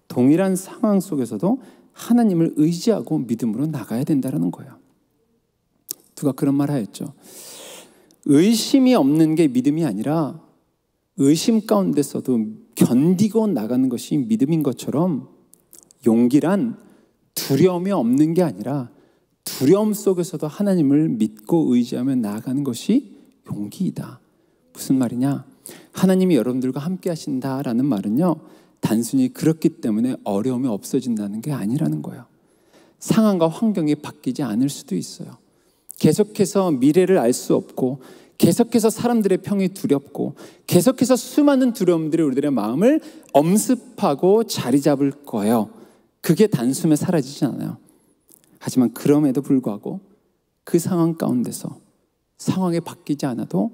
동일한 상황 속에서도 하나님을 의지하고 믿음으로 나가야 된다는 거예요. 누가 그런 말 하였죠. 의심이 없는 게 믿음이 아니라 의심 가운데서도 견디고 나가는 것이 믿음인 것처럼 용기란 두려움이 없는 게 아니라 두려움 속에서도 하나님을 믿고 의지하며 나아가는 것이 용기이다. 무슨 말이냐? 하나님이 여러분들과 함께 하신다라는 말은요, 단순히 그렇기 때문에 어려움이 없어진다는 게 아니라는 거예요. 상황과 환경이 바뀌지 않을 수도 있어요. 계속해서 미래를 알 수 없고 계속해서 사람들의 평이 두렵고 계속해서 수많은 두려움들이 우리들의 마음을 엄습하고 자리 잡을 거예요. 그게 단숨에 사라지지 않아요. 하지만 그럼에도 불구하고 그 상황 가운데서 상황이 바뀌지 않아도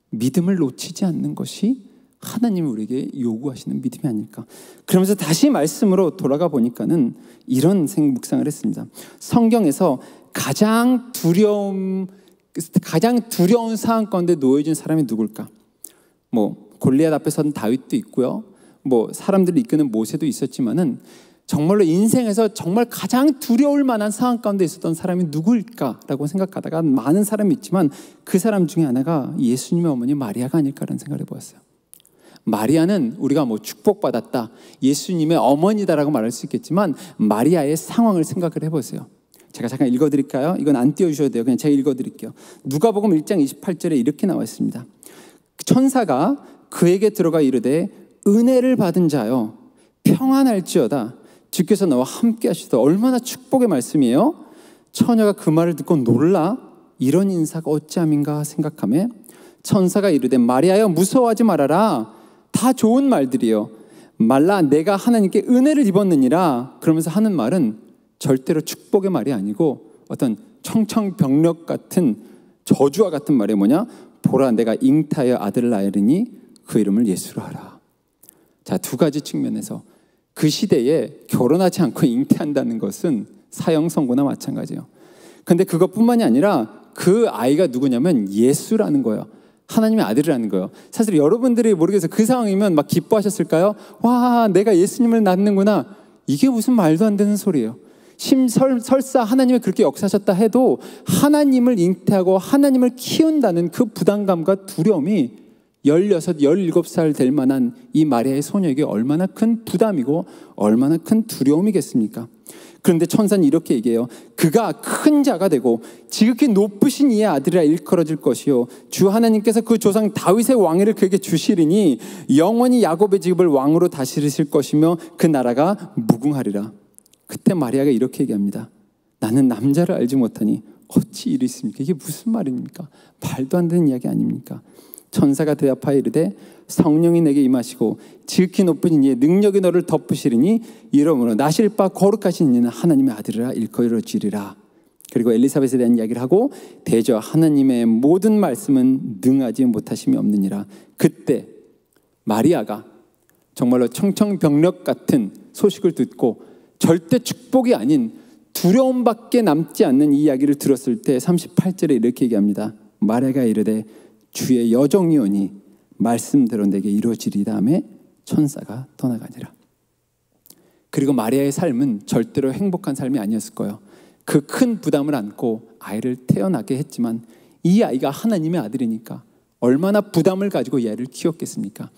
믿음을 놓치지 않는 것이 하나님이 우리에게 요구하시는 믿음이 아닐까. 그러면서 다시 말씀으로 돌아가 보니까는 이런 묵상을 했습니다. 성경에서 가장 두려운 상황 가운데 놓여진 사람이 누굴까? 골리앗 앞에 선 다윗도 있고요. 사람들을 이끄는 모세도 있었지만은 정말로 인생에서 정말 가장 두려울 만한 상황 가운데 있었던 사람이 누구일까라고 생각하다가 많은 사람이 있지만 그 사람 중에 하나가 예수님의 어머니 마리아가 아닐까라는 생각을 해보았어요. 마리아는 우리가 축복받았다, 예수님의 어머니다라고 말할 수 있겠지만 마리아의 상황을 생각을 해보세요. 제가 잠깐 읽어드릴까요? 이건 안 띄워주셔도 돼요. 그냥 제가 읽어드릴게요. 누가복음 1장 28절에 이렇게 나와 있습니다. 천사가 그에게 들어가 이르되 은혜를 받은 자여 평안할지어다, 주께서 너와 함께 하시다. 얼마나 축복의 말씀이에요. 처녀가 그 말을 듣고 놀라 이런 인사가 어찌함인가 생각하며 천사가 이르되 마리아여 무서워하지 말아라. 다 좋은 말들이요. 말라 내가 하나님께 은혜를 입었느니라. 그러면서 하는 말은 절대로 축복의 말이 아니고 어떤 청청병력 같은 저주와 같은 말이 뭐냐? 보라 내가 잉타하여 아들을 낳으리니 그 이름을 예수로 하라. 자, 두 가지 측면에서 그 시대에 결혼하지 않고 잉태한다는 것은 사형 선고나 마찬가지예요. 근데 그것뿐만이 아니라 그 아이가 누구냐면 예수라는 거예요. 하나님의 아들이라는 거예요. 사실 여러분들이 모르겠어요. 그 상황이면 막 기뻐하셨을까요? 와, 내가 예수님을 낳는구나. 이게 무슨 말도 안 되는 소리예요. 설사 하나님이 그렇게 역사하셨다 해도 하나님을 잉태하고 하나님을 키운다는 그 부담감과 두려움이 16, 17살 될 만한 이 마리아의 소녀에게 얼마나 큰 부담이고 얼마나 큰 두려움이겠습니까? 그런데 천사는 이렇게 얘기해요. 그가 큰 자가 되고 지극히 높으신 이의 아들이라 일컬어질 것이요 주 하나님께서 그 조상 다윗의 왕위를 그에게 주시리니 영원히 야곱의 집을 왕으로 다스리실 것이며 그 나라가 무궁하리라. 그때 마리아가 이렇게 얘기합니다. 나는 남자를 알지 못하니 어찌 일이 있습니까? 이게 무슨 말입니까? 말도 안 되는 이야기 아닙니까? 천사가 대답하여 이르되 성령이 내게 임하시고 지극히 높은 이의 능력이 너를 덮으시리니 이러므로 나실 바 거룩하신 이는 하나님의 아들이라 일컬어지리라. 그리고 엘리사벳에 대한 이야기를 하고 대저 하나님의 모든 말씀은 능하지 못하심이 없느니라. 그때 마리아가 정말로 청청병력 같은 소식을 듣고 절대 축복이 아닌 두려움밖에 남지 않는 이 이야기를 들었을 때 38절에 이렇게 얘기합니다. 마리아가 이르되 주의 여종이오니 말씀대로 내게 이루어지리. 다음에 천사가 떠나가니라. 그리고 마리아의 삶은 절대로 행복한 삶이 아니었을 거예요. 그 큰 부담을 안고 아이를 태어나게 했지만 이 아이가 하나님의 아들이니까 얼마나 부담을 가지고 이 아이를 키웠겠습니까?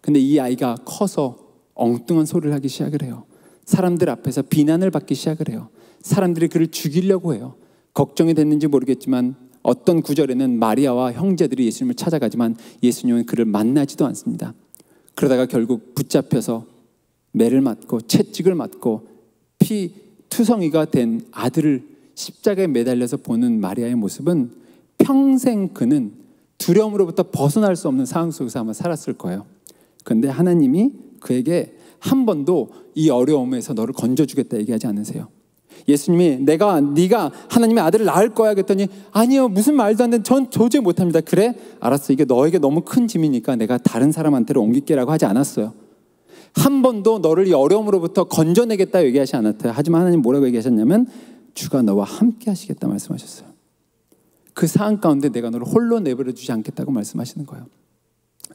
근데 이 아이가 커서 엉뚱한 소리를 하기 시작을 해요. 사람들 앞에서 비난을 받기 시작을 해요. 사람들이 그를 죽이려고 해요. 걱정이 됐는지 모르겠지만 어떤 구절에는 마리아와 형제들이 예수님을 찾아가지만 예수님은 그를 만나지도 않습니다. 그러다가 결국 붙잡혀서 매를 맞고 채찍을 맞고 피투성이가 된 아들을 십자가에 매달려서 보는 마리아의 모습은 평생 그는 두려움으로부터 벗어날 수 없는 상황 속에서 아마 살았을 거예요. 그런데 하나님이 그에게 한 번도 이 어려움에서 너를 건져주겠다 얘기하지 않으세요. 예수님이 네가 하나님의 아들을 낳을 거야 그랬더니 아니요, 무슨 말도 안 되는, 전 도저히 못합니다. 그래? 알았어, 이게 너에게 너무 큰 짐이니까 내가 다른 사람한테로 옮길게라고 하지 않았어요. 한 번도 너를 이 어려움으로부터 건져내겠다 얘기하지 않았어요. 하지만 하나님 뭐라고 얘기하셨냐면 주가 너와 함께 하시겠다 말씀하셨어요. 그 상황 가운데 내가 너를 홀로 내버려 두지 않겠다고 말씀하시는 거예요.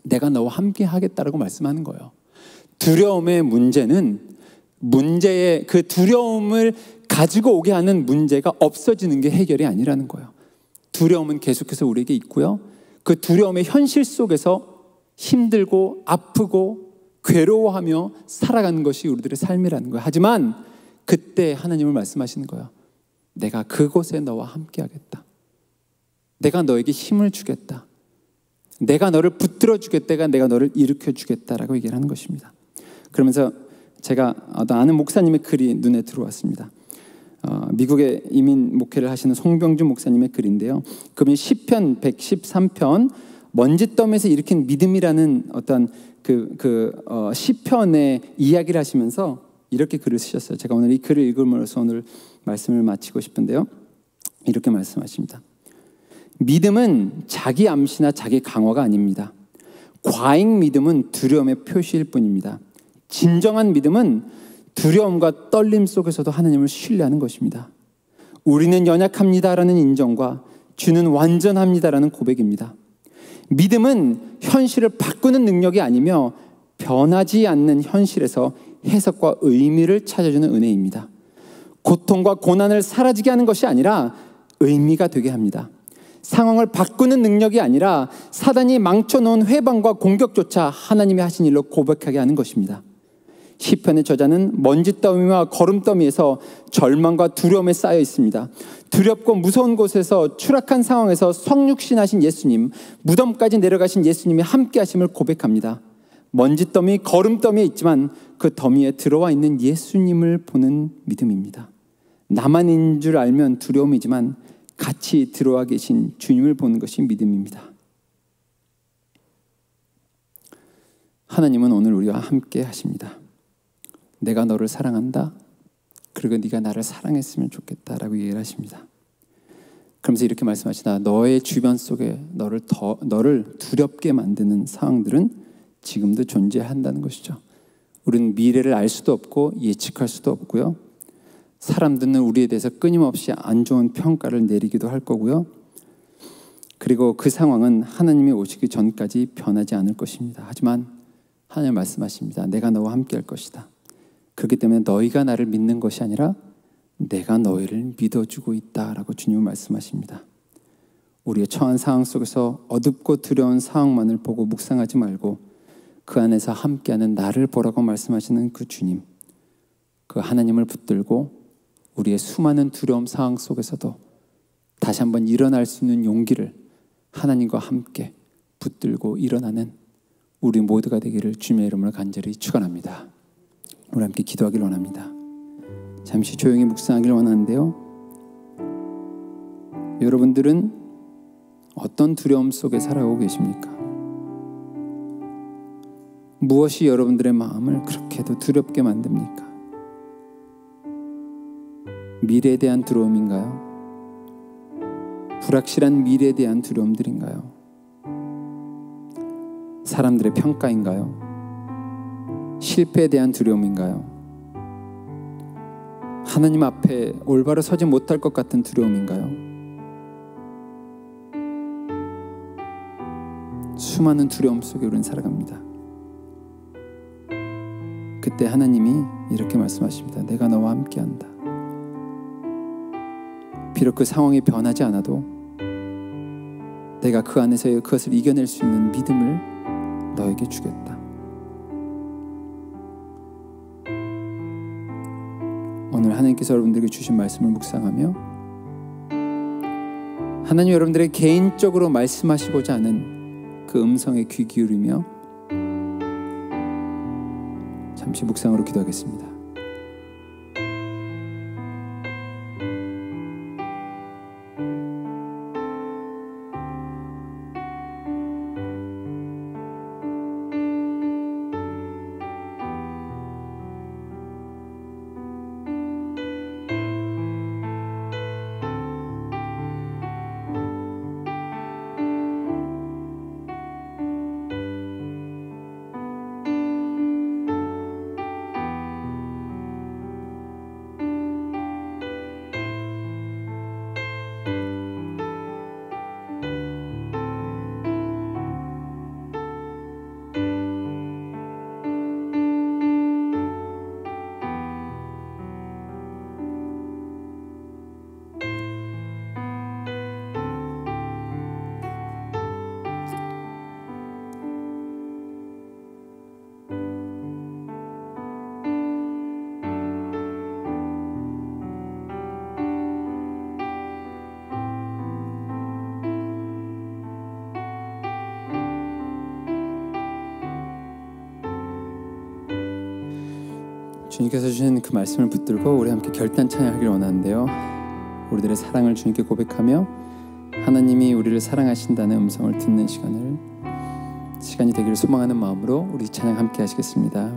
내가 너와 함께 하겠다라고 말씀하는 거예요. 두려움의 문제는 문제의 그 두려움을 가지고 오게 하는 문제가 없어지는 게 해결이 아니라는 거예요. 두려움은 계속해서 우리에게 있고요. 그 두려움의 현실 속에서 힘들고 아프고 괴로워하며 살아가는 것이 우리들의 삶이라는 거예요. 하지만 그때 하나님을 말씀하시는 거예요. 내가 그곳에 너와 함께 하겠다. 내가 너에게 힘을 주겠다. 내가 너를 붙들어 주겠다. 내가 너를 일으켜 주겠다라고 얘기를 하는 것입니다. 그러면서 제가 아는 목사님의 글이 눈에 들어왔습니다. 미국에 이민 목회를 하시는 송병준 목사님의 글인데요. 그분이 시편 113편 먼지더미에서 일으킨 믿음이라는 어떤 시편의 이야기를 하시면서 이렇게 글을 쓰셨어요. 제가 오늘 이 글을 읽음으로써 오늘 말씀을 마치고 싶은데요. 이렇게 말씀하십니다. 믿음은 자기 암시나 자기 강화가 아닙니다. 과잉 믿음은 두려움의 표시일 뿐입니다. 진정한 믿음은 두려움과 떨림 속에서도 하나님을 신뢰하는 것입니다. 우리는 연약합니다라는 인정과 주는 완전합니다라는 고백입니다. 믿음은 현실을 바꾸는 능력이 아니며 변하지 않는 현실에서 해석과 의미를 찾아주는 은혜입니다. 고통과 고난을 사라지게 하는 것이 아니라 의미가 되게 합니다. 상황을 바꾸는 능력이 아니라 사단이 망쳐놓은 회방과 공격조차 하나님이 하신 일로 고백하게 하는 것입니다. 시편의 저자는 먼지더미와 거름더미에서 절망과 두려움에 쌓여 있습니다. 두렵고 무서운 곳에서 추락한 상황에서 성육신하신 예수님, 무덤까지 내려가신 예수님이 함께 하심을 고백합니다. 먼지더미, 거름더미에 있지만 그 더미에 들어와 있는 예수님을 보는 믿음입니다. 나만 있는 줄 알면 두려움이지만 같이 들어와 계신 주님을 보는 것이 믿음입니다. 하나님은 오늘 우리와 함께 하십니다. 내가 너를 사랑한다. 그리고 네가 나를 사랑했으면 좋겠다라고 얘기를 하십니다. 그러면서 이렇게 말씀하시다. 너의 주변 속에 너를 두렵게 만드는 상황들은 지금도 존재한다는 것이죠. 우리는 미래를 알 수도 없고 예측할 수도 없고요. 사람들은 우리에 대해서 끊임없이 안 좋은 평가를 내리기도 할 거고요. 그리고 그 상황은 하나님이 오시기 전까지 변하지 않을 것입니다. 하지만 하나님 말씀하십니다. 내가 너와 함께 할 것이다. 그렇기 때문에 너희가 나를 믿는 것이 아니라 내가 너희를 믿어주고 있다라고 주님은 말씀하십니다. 우리의 처한 상황 속에서 어둡고 두려운 상황만을 보고 묵상하지 말고 그 안에서 함께하는 나를 보라고 말씀하시는 그 주님, 그 하나님을 붙들고 우리의 수많은 두려움 상황 속에서도 다시 한번 일어날 수 있는 용기를 하나님과 함께 붙들고 일어나는 우리 모두가 되기를 주님의 이름으로 간절히 축원합니다. 우리 함께 기도하기를 원합니다. 잠시 조용히 묵상하기를 원하는데요. 여러분들은 어떤 두려움 속에 살아가고 계십니까? 무엇이 여러분들의 마음을 그렇게도 두렵게 만듭니까? 미래에 대한 두려움인가요? 불확실한 미래에 대한 두려움들인가요? 사람들의 평가인가요? 실패에 대한 두려움인가요? 하나님 앞에 올바로 서지 못할 것 같은 두려움인가요? 수많은 두려움 속에 우리는 살아갑니다. 그때 하나님이 이렇게 말씀하십니다. 내가 너와 함께한다. 비록 그 상황이 변하지 않아도 내가 그 안에서 그것을 이겨낼 수 있는 믿음을 너에게 주겠다. 오늘 하나님께서 여러분들에게 주신 말씀을 묵상하며 하나님 여러분들에게 개인적으로 말씀하시고자 하는 그 음성에 귀 기울이며 잠시 묵상으로 기도하겠습니다. 주님께서 주신 그 말씀을 붙들고 우리 함께 결단 찬양하기를 원하는데요. 우리들의 사랑을 주님께 고백하며 하나님이 우리를 사랑하신다는 음성을 듣는 시간이 되기를 소망하는 마음으로 우리 찬양 함께 하시겠습니다.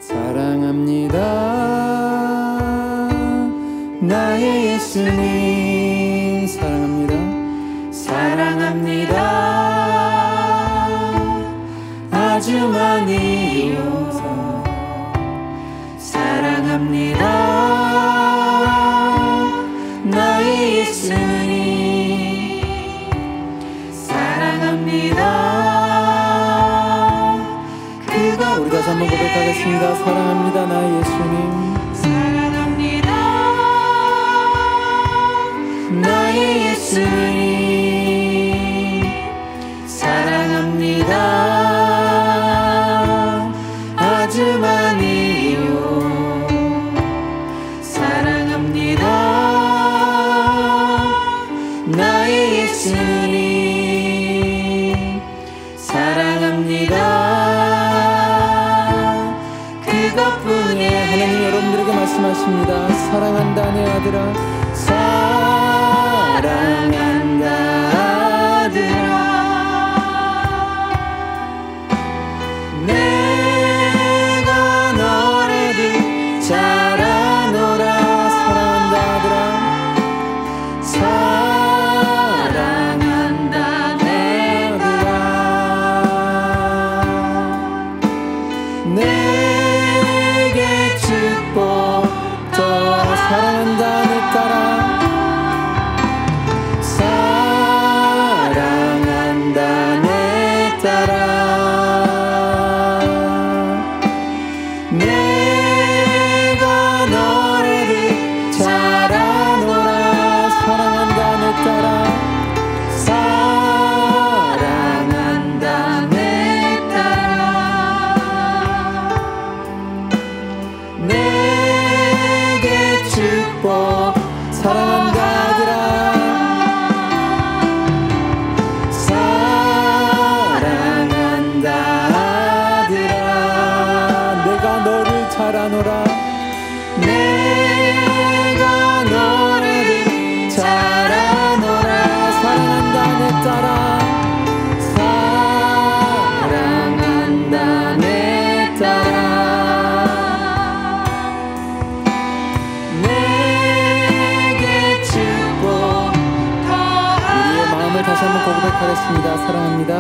사랑합니다 나의 예수님 사랑합니다 사랑합니다 아주 많이요 사랑합니다 나의 예수님 사랑합니다 그가 우리 다시 한번 고백하겠습니다. 사랑합니다 나의 예수님 사랑합니다 나의 예수님 사랑합니다 아주 많이요 사랑합니다 나의 예수님 사랑합니다 그것뿐이에요. 하나님 여러분들에게 말씀하십니다. 사랑한다 내 아들아 사랑한다 아들아 내가 너를 잘 아노라 사랑한다 아들아 사랑한다 내 아들아 내게 축복 더 사랑한다 내 딸아 사랑한다 내 딸아 내가 너를 잘 아노라 사랑한다 내 딸아 사랑한다 내 딸아 내게 축복 사랑한다 아들아 사랑한다 아들아 내가 너를 잘 아노라 내가 너를 잘 아노라 사랑한다 내 딸아 사랑한다 내 딸아 내게 축복 우리의 마음을 다시 한번 고백하겠습니다. 사랑합니다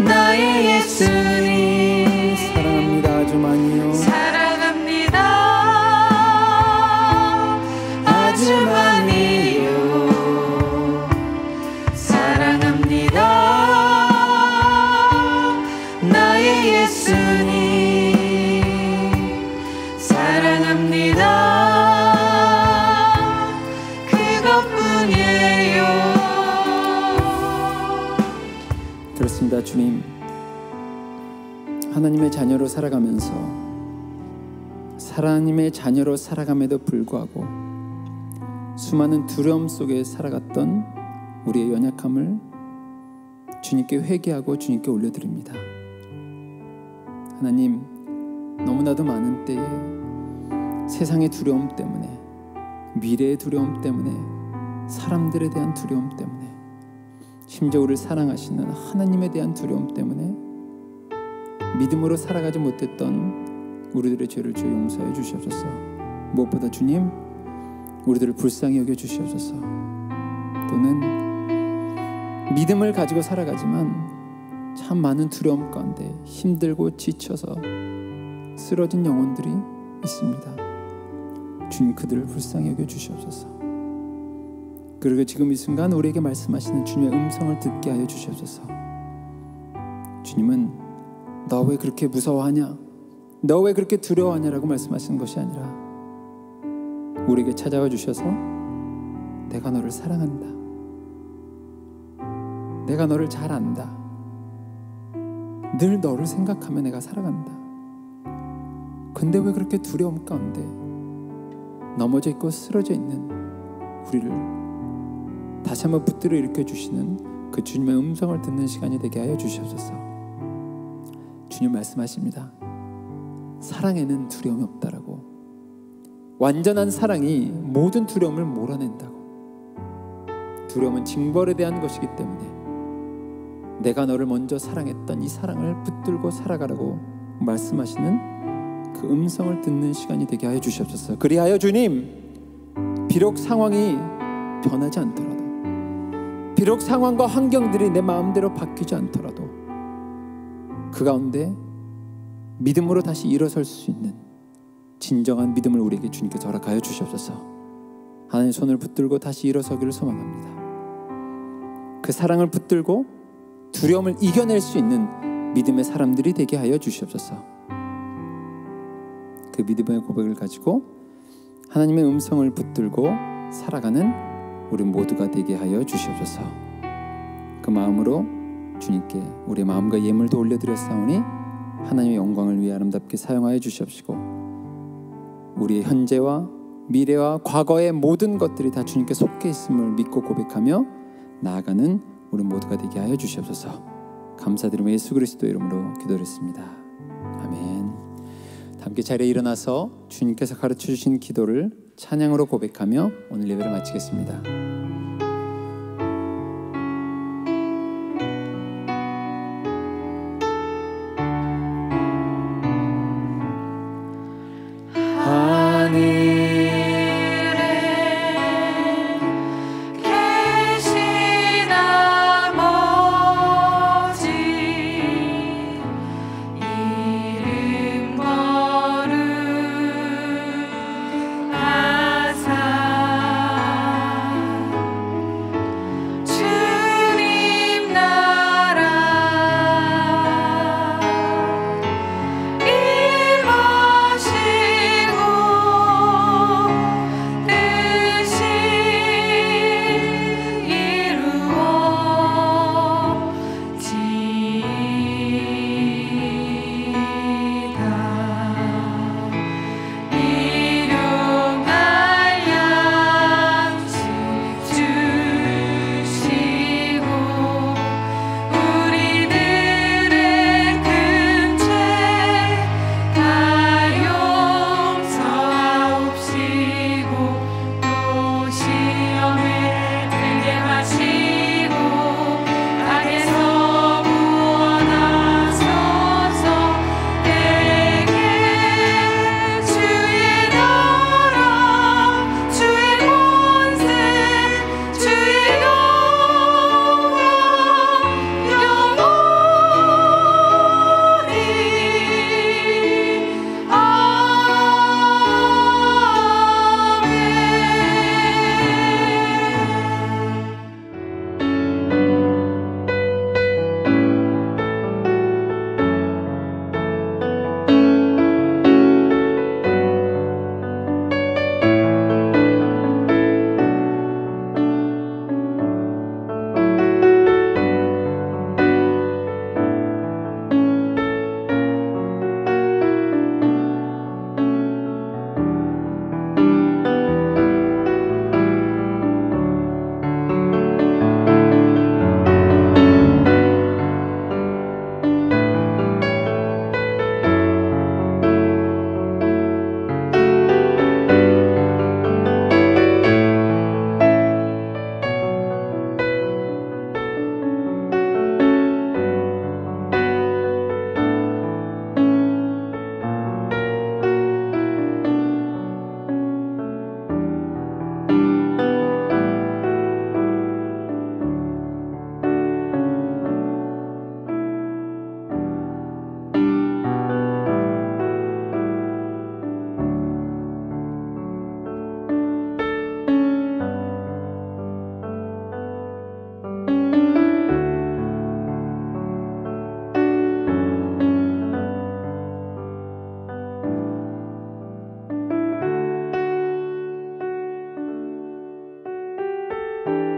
나의 예수님 사랑합니다. 아주 많이요. 사랑합니다. 아주 많이요. 사랑합니다. 나의 예수님 사랑합니다. 그것뿐이에요. 그렇습니다. 주님, 하나님의 자녀로 살아가면서 하나님의 자녀로 살아감에도 불구하고 수많은 두려움 속에 살아갔던 우리의 연약함을 주님께 회개하고 주님께 올려드립니다. 하나님, 너무나도 많은 때에 세상의 두려움 때문에, 미래의 두려움 때문에, 사람들에 대한 두려움 때문에, 심지어 우리를 사랑하시는 하나님에 대한 두려움 때문에 믿음으로 살아가지 못했던 우리들의 죄를 주 용서해 주시옵소서. 무엇보다 주님, 우리들을 불쌍히 여겨 주시옵소서. 또는 믿음을 가지고 살아가지만 참 많은 두려움 가운데 힘들고 지쳐서 쓰러진 영혼들이 있습니다. 주님, 그들을 불쌍히 여겨 주시옵소서. 그리고 지금 이 순간 우리에게 말씀하시는 주님의 음성을 듣게 하여 주시옵소서. 주님은 너 왜 그렇게 무서워하냐, 너 왜 그렇게 두려워하냐라고 말씀하시는 것이 아니라 우리에게 찾아와 주셔서 내가 너를 사랑한다, 내가 너를 잘 안다, 늘 너를 생각하며 내가 살아간다. 근데 왜 그렇게 두려움 가운데 넘어져 있고 쓰러져 있는 우리를 다시 한번 붙들어 일으켜 주시는 그 주님의 음성을 듣는 시간이 되게 하여 주시옵소서. 주님 말씀하십니다. 사랑에는 두려움이 없다라고. 완전한 사랑이 모든 두려움을 몰아낸다고. 두려움은 징벌에 대한 것이기 때문에 내가 너를 먼저 사랑했던 이 사랑을 붙들고 살아가라고 말씀하시는 그 음성을 듣는 시간이 되게 하여 주시옵소서. 그리하여 주님, 비록 상황이 변하지 않더라도, 비록 상황과 환경들이 내 마음대로 바뀌지 않더라도 그 가운데 믿음으로 다시 일어설 수 있는 진정한 믿음을 우리에게 주님께서 허락하여 주시옵소서. 하나님의 손을 붙들고 다시 일어서기를 소망합니다. 그 사랑을 붙들고 두려움을 이겨낼 수 있는 믿음의 사람들이 되게 하여 주시옵소서. 그 믿음의 고백을 가지고 하나님의 음성을 붙들고 살아가는 우리 모두가 되게 하여 주시옵소서. 그 마음으로 주님께 우리의 마음과 예물도 올려드렸사오니 하나님의 영광을 위해 아름답게 사용하여 주시옵시고, 우리의 현재와 미래와 과거의 모든 것들이 다 주님께 속해 있음을 믿고 고백하며 나아가는 우리 모두가 되게 하여 주시옵소서. 감사드리며 예수 그리스도의 이름으로 기도드렸습니다. 아멘. 함께 자리에 일어나서 주님께서 가르쳐 주신 기도를 찬양으로 고백하며 오늘 예배를 마치겠습니다. 주